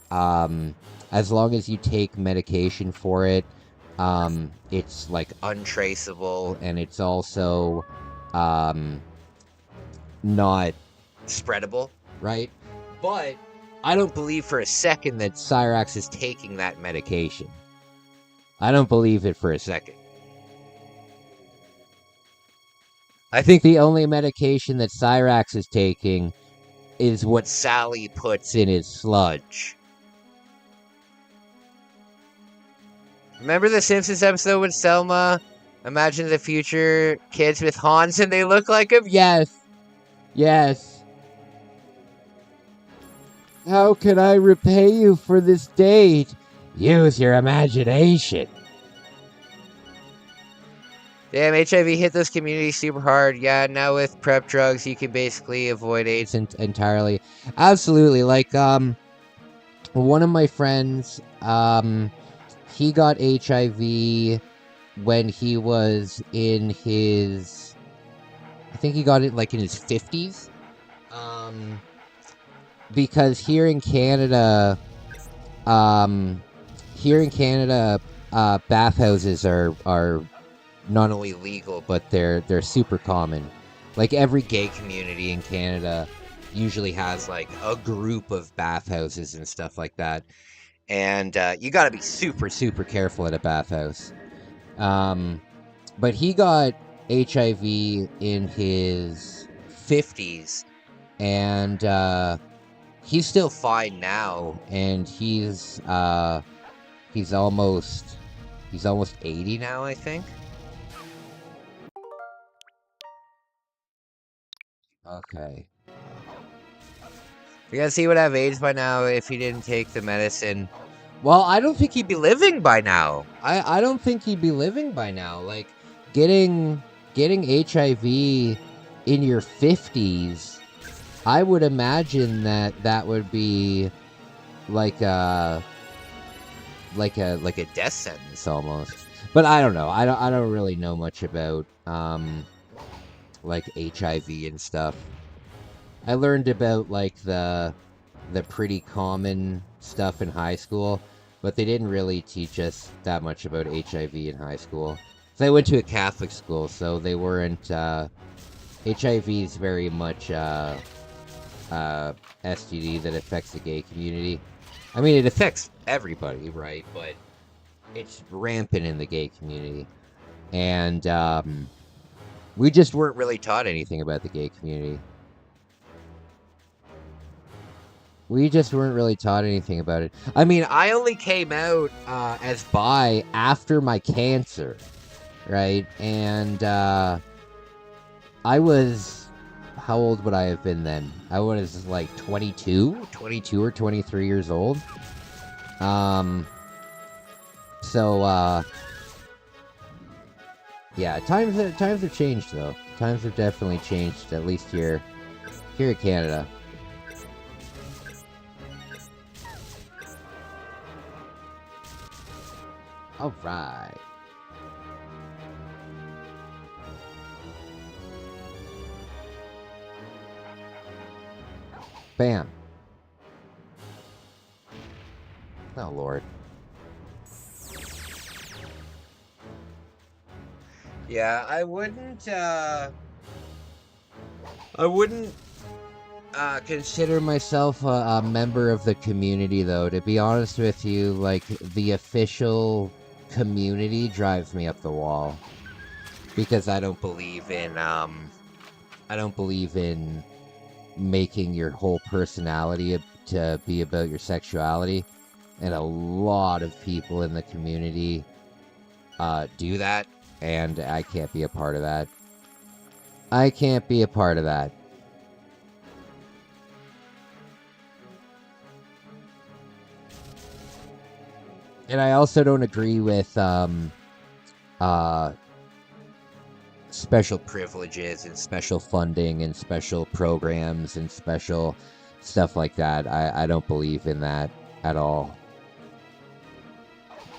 as long as you take medication for it, it's like untraceable, and it's also not spreadable, right? But I don't believe for a second that Cyrax is taking that medication. I don't believe it for a second. I think the only medication that Cyrax is taking is what Sally puts in his sludge. Remember the Simpsons episode with Selma? Imagine the future kids with Hans and they look like him? Yes. Yes. How can I repay you for this date? Use your imagination. Damn, HIV hit this community super hard. Yeah, now with PrEP drugs, you can basically avoid AIDS entirely. Absolutely. Like, one of my friends, he got HIV when he was in his... I think he got it, like, in his 50s. Because here in Canada, bathhouses are not only legal, but they're super common. Like, every gay community in Canada usually has, like, a group of bathhouses and stuff like that. And you gotta be super, super careful at a bathhouse. But he got HIV in his 50s, and he's still fine now, and he's almost 80 now, I think. Okay. You guys, he would have AIDS by now if he didn't take the medicine. Well, I don't think he'd be living by now. I don't think he'd be living by now. Like, getting HIV in your 50s, I would imagine that would be like a death sentence almost. But I don't know. I don't really know much about like HIV and stuff. I learned about like the pretty common stuff in high school, but they didn't really teach us that much about HIV in high school. So I went to a Catholic school, so they weren't. HIV is very much STD that affects the gay community. I mean, it affects everybody, right? But it's rampant in the gay community, and we just weren't really taught anything about the gay community. We just weren't really taught anything about it. I mean, I only came out as bi after my cancer, right? And I was... How old would I have been then? I was like 22 or 23 years old. Yeah, times have changed though. Times have definitely changed, at least here in Canada. All right. Bam. Oh, Lord. Yeah, I wouldn't consider myself a member of the community, though. To be honest with you, like, the official community drives me up the wall. Because I don't believe in making your whole personality to be about your sexuality, and a lot of people in the community do that, and I can't be a part of that. I can't be a part of that. And I also don't agree with special privileges and special funding and special programs and special stuff like that. I don't believe in that at all.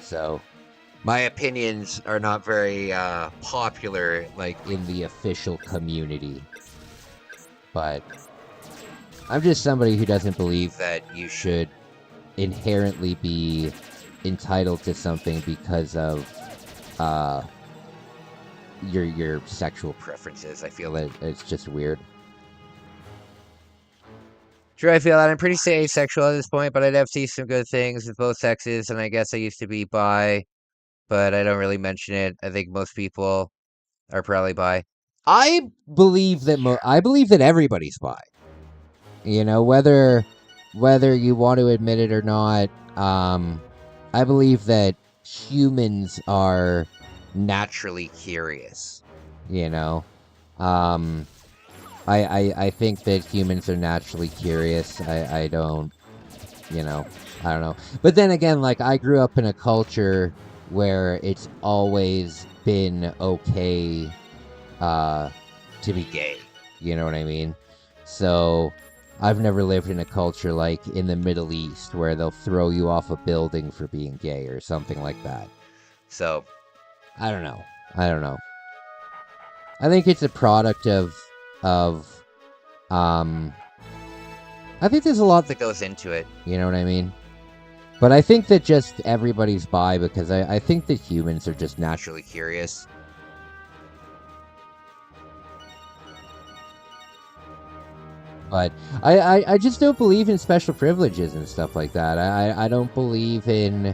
So, my opinions are not very popular, like, in the official community. But I'm just somebody who doesn't believe that you should inherently be entitled to something because of your sexual preferences. I feel that it's just weird. Sure, I feel that I'm pretty asexual at this point, but I have seen some good things with both sexes, and I guess I used to be bi, but I don't really mention it. I think most people are probably bi. I believe that I believe that everybody's bi. You know, whether you want to admit it or not, I believe that humans are naturally curious. You know, um, I think that humans are naturally curious. I don't, you know, I don't know. But then again, like, I grew up in a culture where it's always been okay to be gay. You know what I mean? So I've never lived in a culture like in the Middle East where they'll throw you off a building for being gay or something like that. So I don't know. I think it's a product of I think there's a lot that goes into it. You know what I mean? But I think that just everybody's bi because I think that humans are just naturally curious. But I just don't believe in special privileges and stuff like that. I don't believe in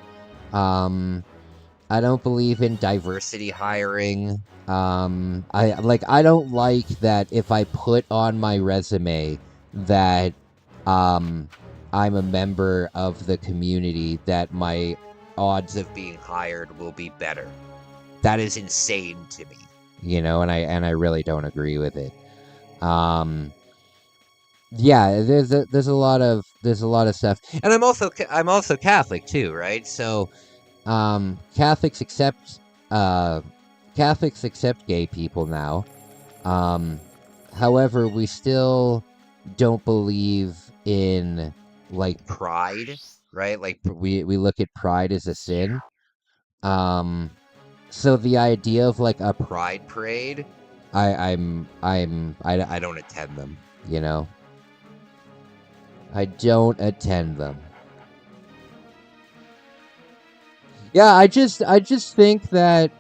I don't believe in diversity hiring. I don't like that if I put on my resume that I'm a member of the community, that my odds of being hired will be better. That is insane to me, you know, and I really don't agree with it. Yeah, there's a lot of stuff, and I'm also Catholic too, right? So Catholics accept gay people now. However, we still don't believe in like pride, right? Like we look at pride as a sin. So the idea of like a pride parade, I don't attend them, you know. I don't attend them. Yeah, I just think that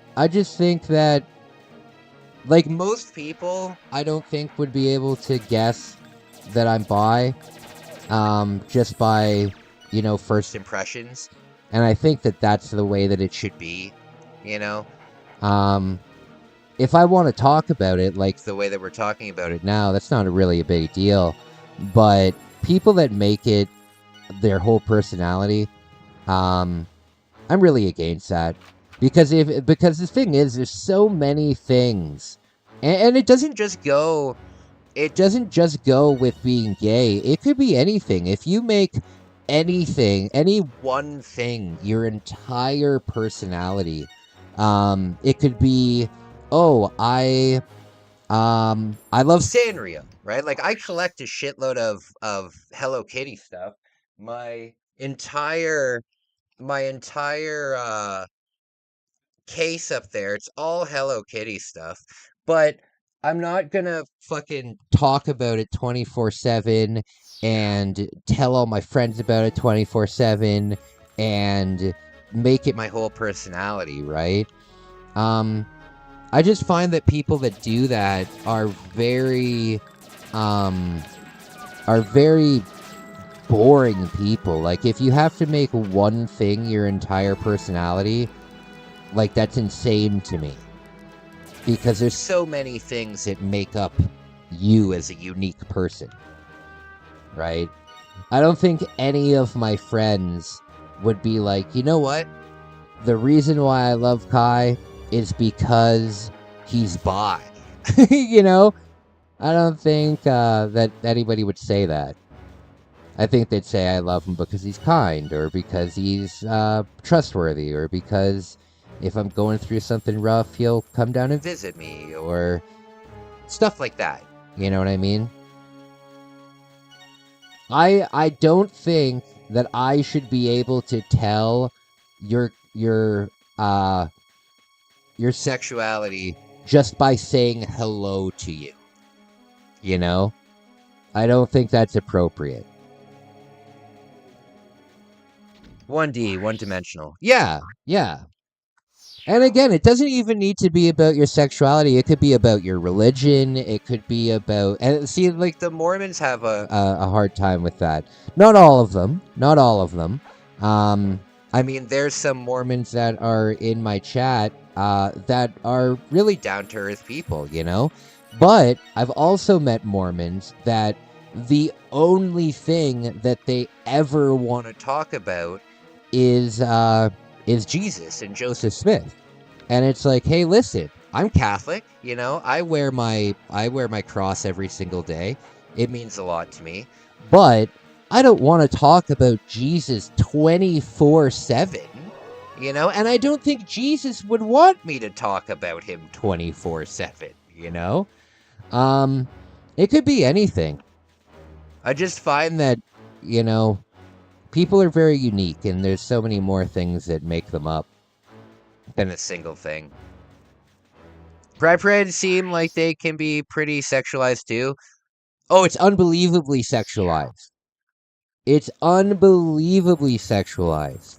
like most people, I don't think would be able to guess that I'm bi, just by, you know, first impressions, and I think that that's the way that it should be, you know. If I want to talk about it like the way that we're talking about it now, that's not really a big deal, but people that make it their whole personality, I'm really against that, because the thing is, there's so many things, and it doesn't just go with being gay. It could be anything. If you make any one thing your entire personality, it could be, oh, I love Sanrio, right? Like, I collect a shitload of Hello Kitty stuff. My entire case up there, it's all Hello Kitty stuff. But I'm not gonna fucking talk about it 24/7 and tell all my friends about it 24/7 and make it my whole personality, right? I just find that people that do that are very boring people. Like, if you have to make one thing your entire personality, like, that's insane to me. Because there's so many things that make up you as a unique person, right? I don't think any of my friends would be like, you know what? The reason why I love Kai is because he's bi. You know? I don't think that anybody would say that. I think they'd say I love him because he's kind, or because he's trustworthy, or because if I'm going through something rough, he'll come down and visit me, or stuff like that. You know what I mean? I don't think that I should be able to tell your sexuality just by saying hello to you. You know? I don't think that's appropriate. 1D, one-dimensional. Yeah, yeah. And again, it doesn't even need to be about your sexuality. It could be about your religion. It could be about, and see, like the Mormons have a hard time with that. Not all of them. Not all of them. I mean, there's some Mormons that are in my chat that are really down to earth people, you know. But I've also met Mormons that the only thing that they ever want to talk about is Jesus and Joseph Smith. And it's like, hey, listen, I'm Catholic, you know, I wear my cross every single day. It means a lot to me. But I don't want to talk about Jesus 24/7, you know, and I don't think Jesus would want me to talk about him 24/7, you know? It could be anything. I just find that, you know, people are very unique, and there's so many more things that make them up than a single thing. Pride parades seem like they can be pretty sexualized too. Oh, it's unbelievably sexualized. It's unbelievably sexualized.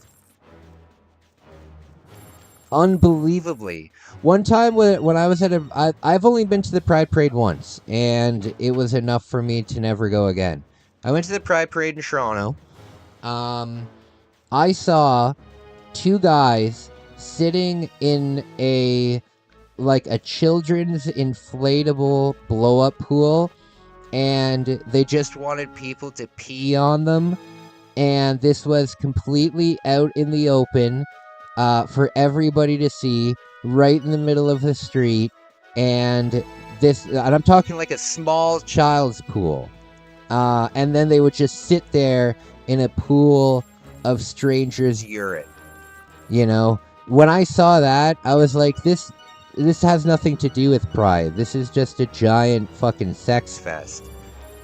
Unbelievably. One time when I was at I've only been to the Pride Parade once, and it was enough for me to never go again. I went to the Pride Parade in Toronto. I saw two guys sitting in a children's inflatable blow-up pool, and they just wanted people to pee on them, and this was completely out in the open for everybody to see, right in the middle of the street. And I'm talking like a small child's pool, and then they would just sit there in a pool of strangers' urine. You know, when I saw that, I was like, this has nothing to do with pride. This is just a giant fucking sex fest.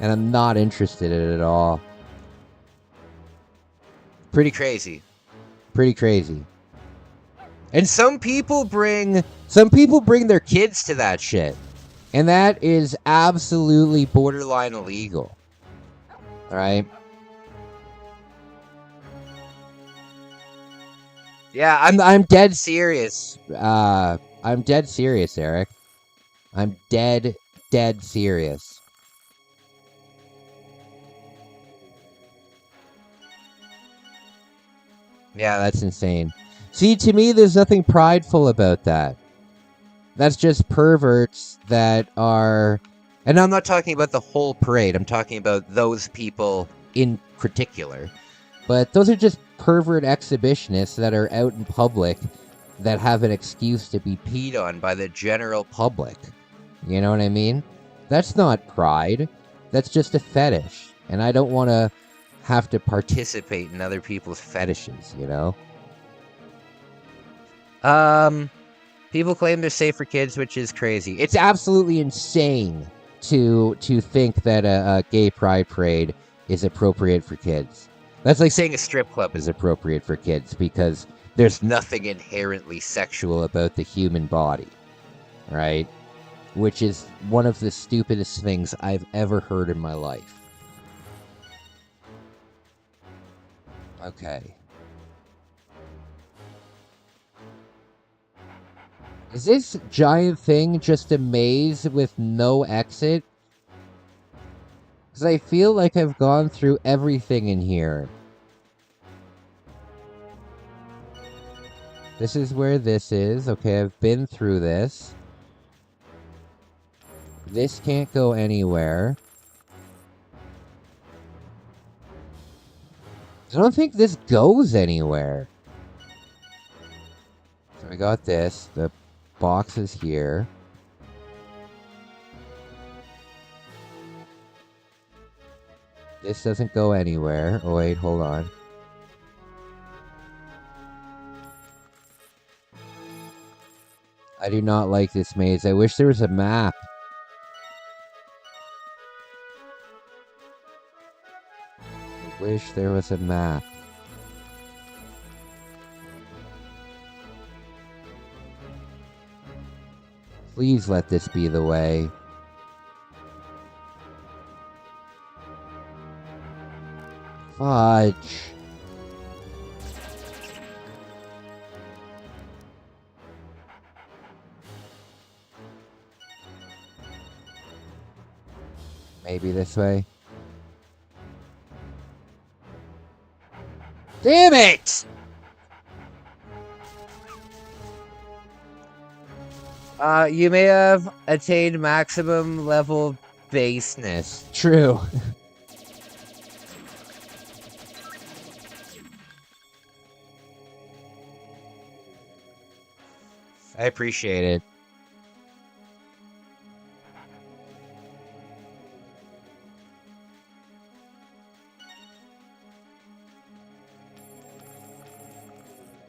And I'm not interested in it at all. Pretty crazy. Pretty crazy. And some people bring their kids to that shit. And that is absolutely borderline illegal. Alright? Yeah, I'm dead serious. I'm dead serious, Eric. I'm dead serious. Yeah, that's insane. See, to me, there's nothing prideful about that. That's just perverts that are... And I'm not talking about the whole parade. I'm talking about those people in particular. But those are just pervert exhibitionists that are out in public that have an excuse to be peed on by the general public. You know what I mean? That's not pride. That's just a fetish. And I don't want to have to participate in other people's fetishes, you know? People claim they're safe for kids, which is crazy. It's absolutely insane to think that a gay pride parade is appropriate for kids. That's like saying a strip club is appropriate for kids, because there's nothing inherently sexual about the human body, right? Which is one of the stupidest things I've ever heard in my life. Okay. Is this giant thing just a maze with no exit? Because I feel like I've gone through everything in here. This is where this is. Okay, I've been through this. This can't go anywhere. I don't think this goes anywhere. So we got this. The box is here. This doesn't go anywhere. Oh wait, hold on. I do not like this maze. I wish there was a map. I wish there was a map. Please let this be the way. Fudge. Maybe this way. Damn it! You may have attained maximum level baseness. True. I appreciate it.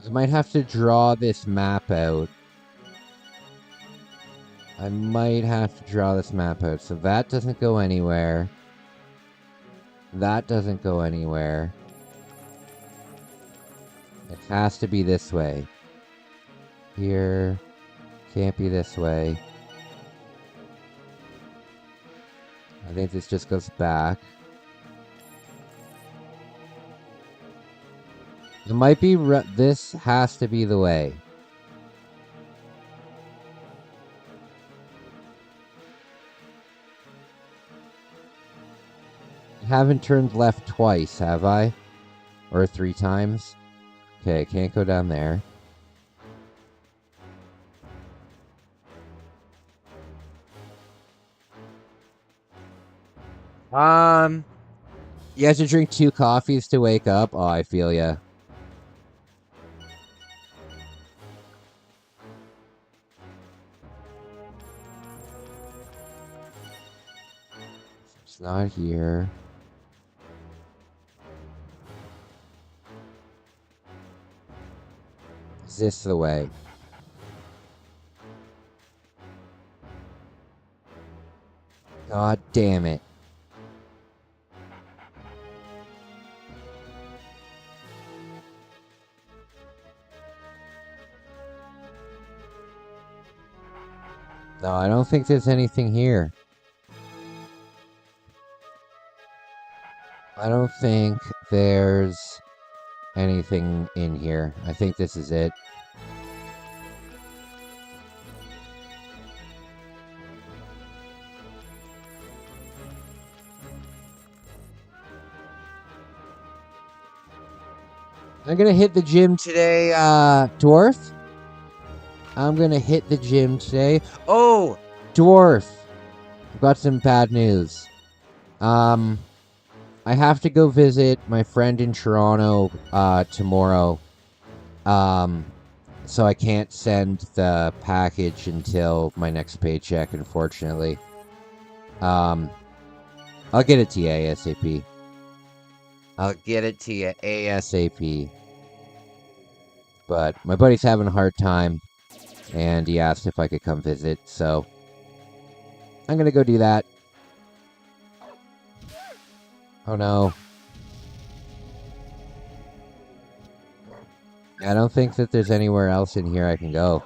I might have to draw this map out. I might have to draw this map out. So that doesn't go anywhere. That doesn't go anywhere. It has to be this way. Here. Can't be this way. I think this just goes back. It might be... this has to be the way. I haven't turned left twice, have I? Or 3 times? Okay, can't go down there. You have to drink 2 coffees to wake up? Oh, I feel ya. It's not here. Is this the way? God damn it. No, I don't think there's anything here. I don't think there's anything in here. I think this is it. I'm gonna hit the gym today, Dwarf. I'm gonna hit the gym today. Oh, Dwarf. I've got some bad news. I have to go visit my friend in Toronto, tomorrow. So I can't send the package until my next paycheck, unfortunately. I'll get it to you ASAP. I'll get it to you ASAP. But my buddy's having a hard time, and he asked if I could come visit, so I'm gonna go do that. Oh no. I don't think that there's anywhere else in here I can go.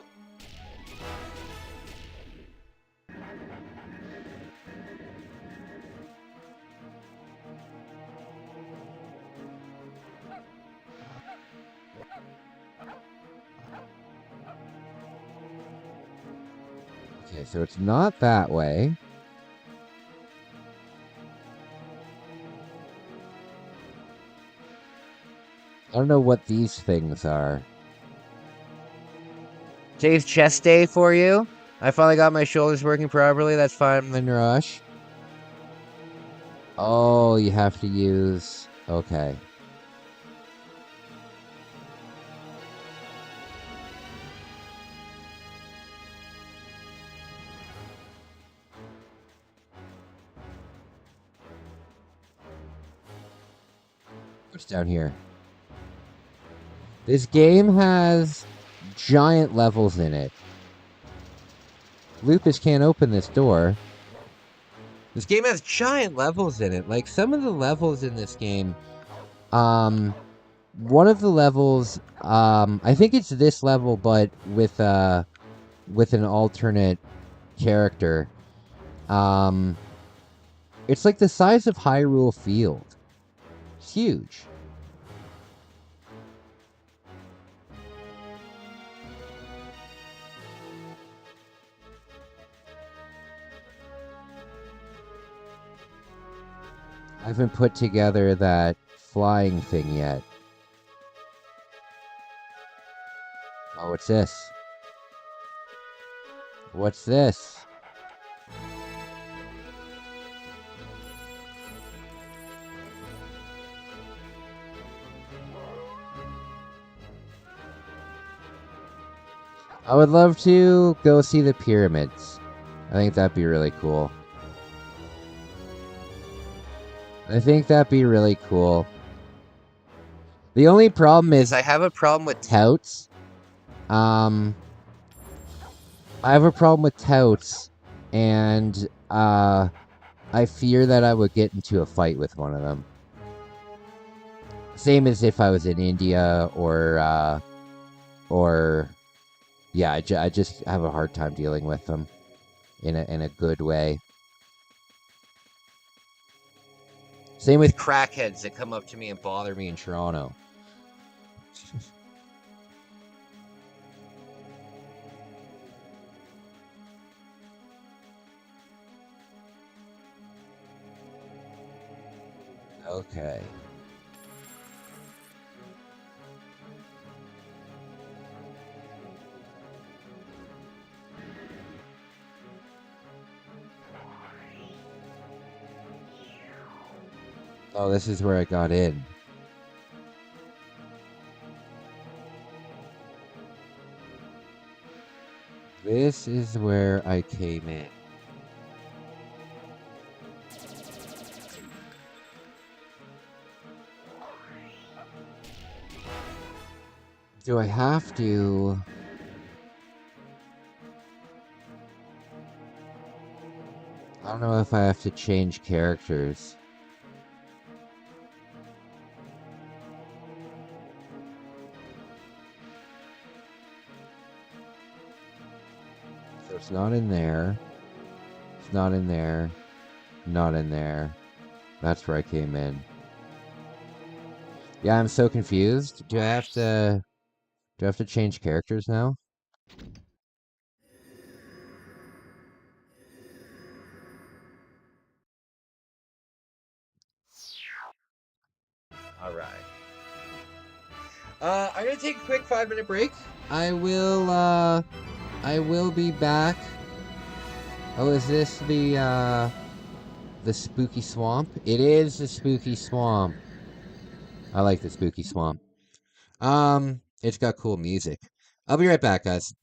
Okay, so it's not that way. I don't know what these things are. Today's chest day for you. I finally got my shoulders working properly. That's fine. I'm in a rush. Oh, you have to use... Okay. What's down here? This game has giant levels in it. Lupus can't open this door. This game has giant levels in it. Like, some of the levels in this game, one of the levels, I think it's this level, but with an alternate character. It's like the size of Hyrule Field. It's huge. I haven't put together that flying thing yet. Oh, what's this? What's this? I would love to go see the pyramids. I think that'd be really cool. I think that'd be really cool. The only problem is I have a problem with touts. I have a problem with touts, and I fear that I would get into a fight with one of them. Same as if I was in India or yeah, I just have a hard time dealing with them in a good way. Same with crackheads that come up to me and bother me in Toronto. Okay. Oh, this is where I got in. This is where I came in. Do I have to... I don't know if I have to change characters. So it's not in there. It's not in there. Not in there. That's where I came in. Yeah, I'm so confused. Do I have to change characters now? All right. I'm gonna take a quick 5-minute break. I will be back. Oh, is this the spooky swamp? It is the spooky swamp. I like the spooky swamp. It's got cool music. I'll be right back, guys.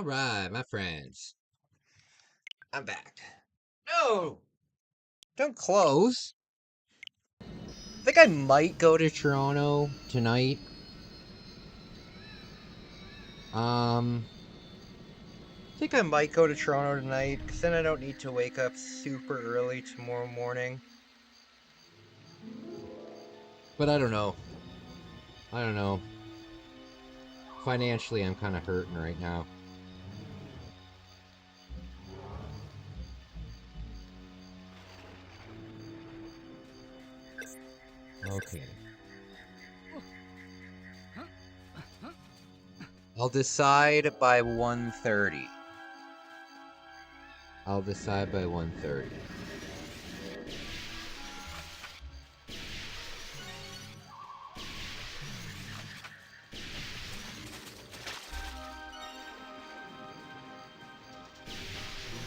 Alright, my friends. I'm back. No! Don't close. I think I might go to Toronto tonight. I think I might go to Toronto tonight, because then I don't need to wake up super early tomorrow morning. But I don't know. I don't know. Financially, I'm kind of hurting right now. Okay. I'll decide by 1:30. I'll decide by 1:30.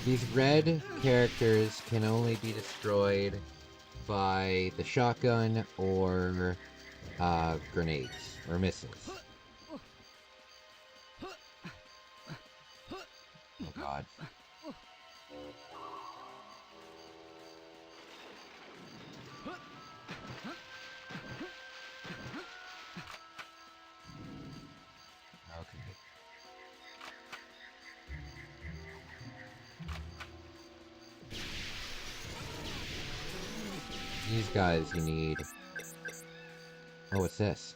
These red characters can only be destroyed by the shotgun or grenades or missiles. Oh god. Okay. These guys you need. Oh, what's this?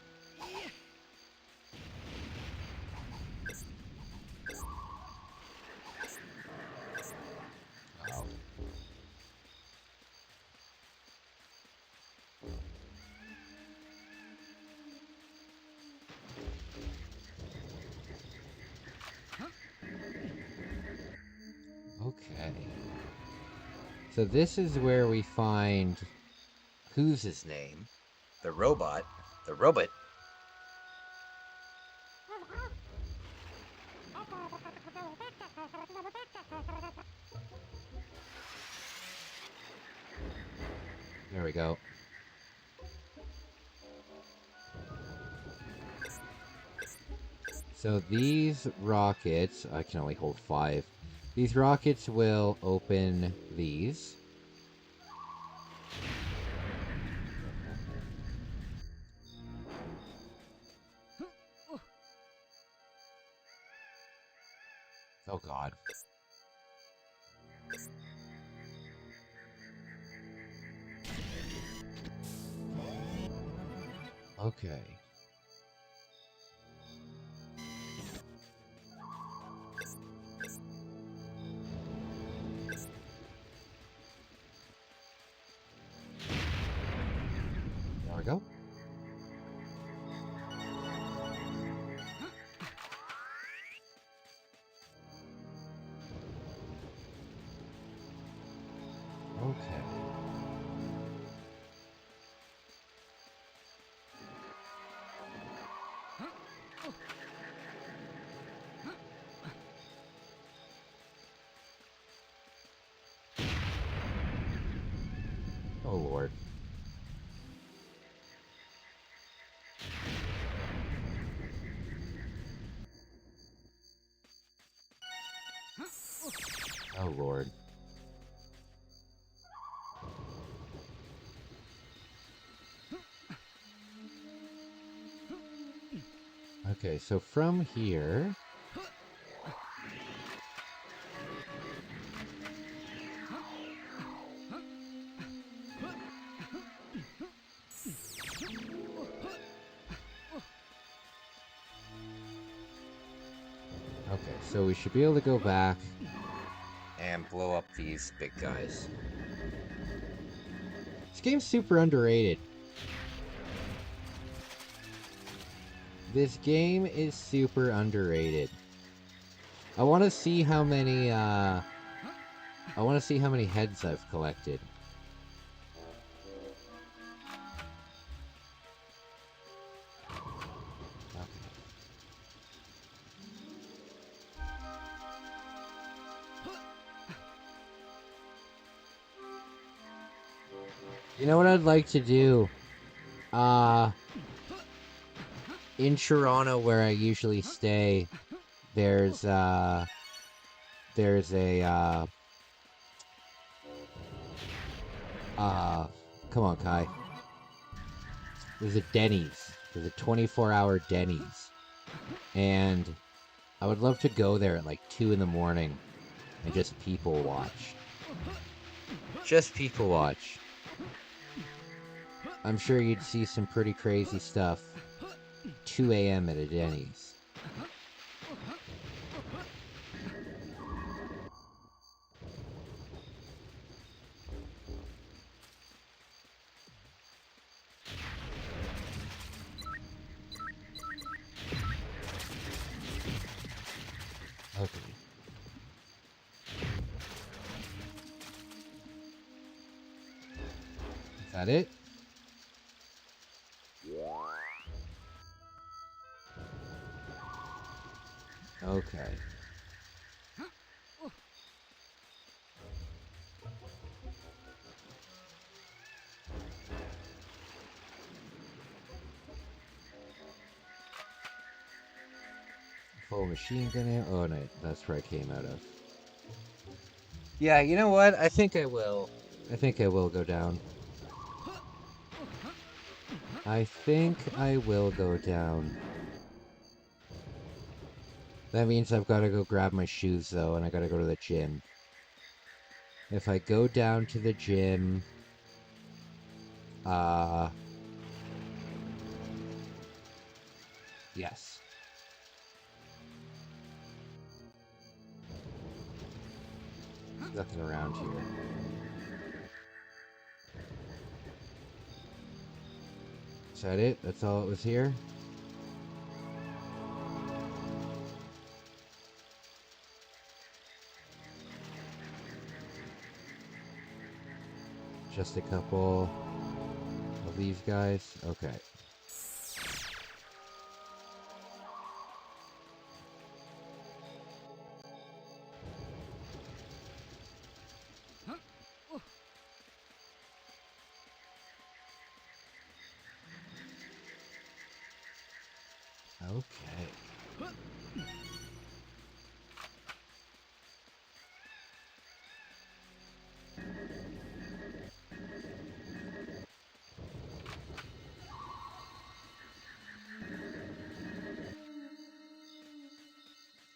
Oh. Okay. So this is where we find who's his name? The robot. The robot. There we go. So these rockets, I can only hold 5. These rockets will open these. Oh god. Okay. There we go. Okay. Oh lord. Oh lord. Okay, so from here... Okay, so we should be able to go back and blow up these big guys. This game's super underrated. This game is super underrated. I want to see how many heads I've collected. You know what I'd like to do? In Toronto, where I usually stay, There's there's a uh come on, Kai. There's a Denny's. There's a 24-hour Denny's. And I would love to go there at like 2 in the morning and just people watch. Just people watch. I'm sure you'd see some pretty crazy stuff. 2 a.m. at a Denny's. Okay. Is that it? Okay. Full machine gun ammo. Oh, no, that's where I came out of. Yeah, you know what? I think I will. I think I will go down. I think I will go down. That means I've got to go grab my shoes, though, and I got to go to the gym. If I go down to the gym... Yes. Nothing around here. Is that it? That's all it was here? Just a couple of these guys? Okay. Okay.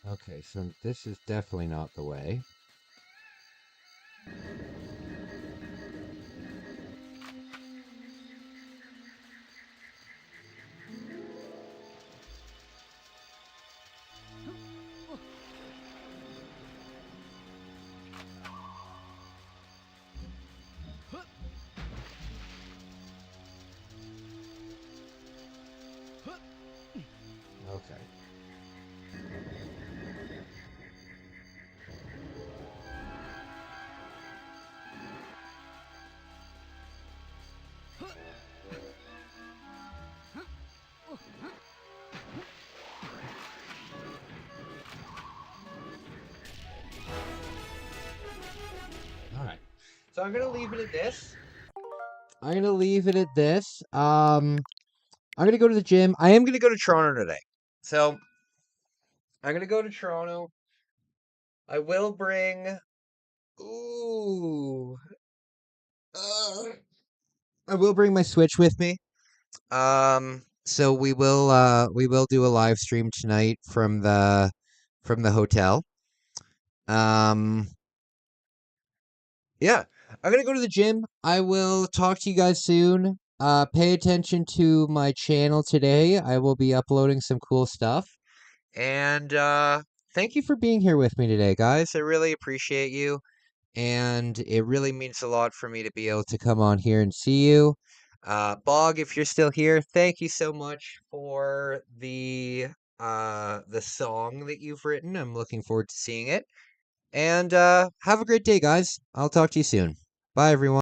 Okay, so this is definitely not the way. Okay. Alright. So I'm gonna leave it at this. I'm gonna leave it at this. I'm gonna go to the gym. I am gonna go to Toronto today. So I'm gonna go to Toronto. I will bring. Ooh. I will bring my Switch with me. So we will do a live stream tonight from the hotel. Um, yeah, I'm gonna go to the gym. I will talk to you guys soon. Pay attention to my channel today. I will be uploading some cool stuff. And thank you for being here with me today, guys. I really appreciate you. And it really means a lot for me to be able to come on here and see you. Bog, if you're still here, thank you so much for the song that you've written. I'm looking forward to seeing it. And have a great day, guys. I'll talk to you soon. Bye, everyone.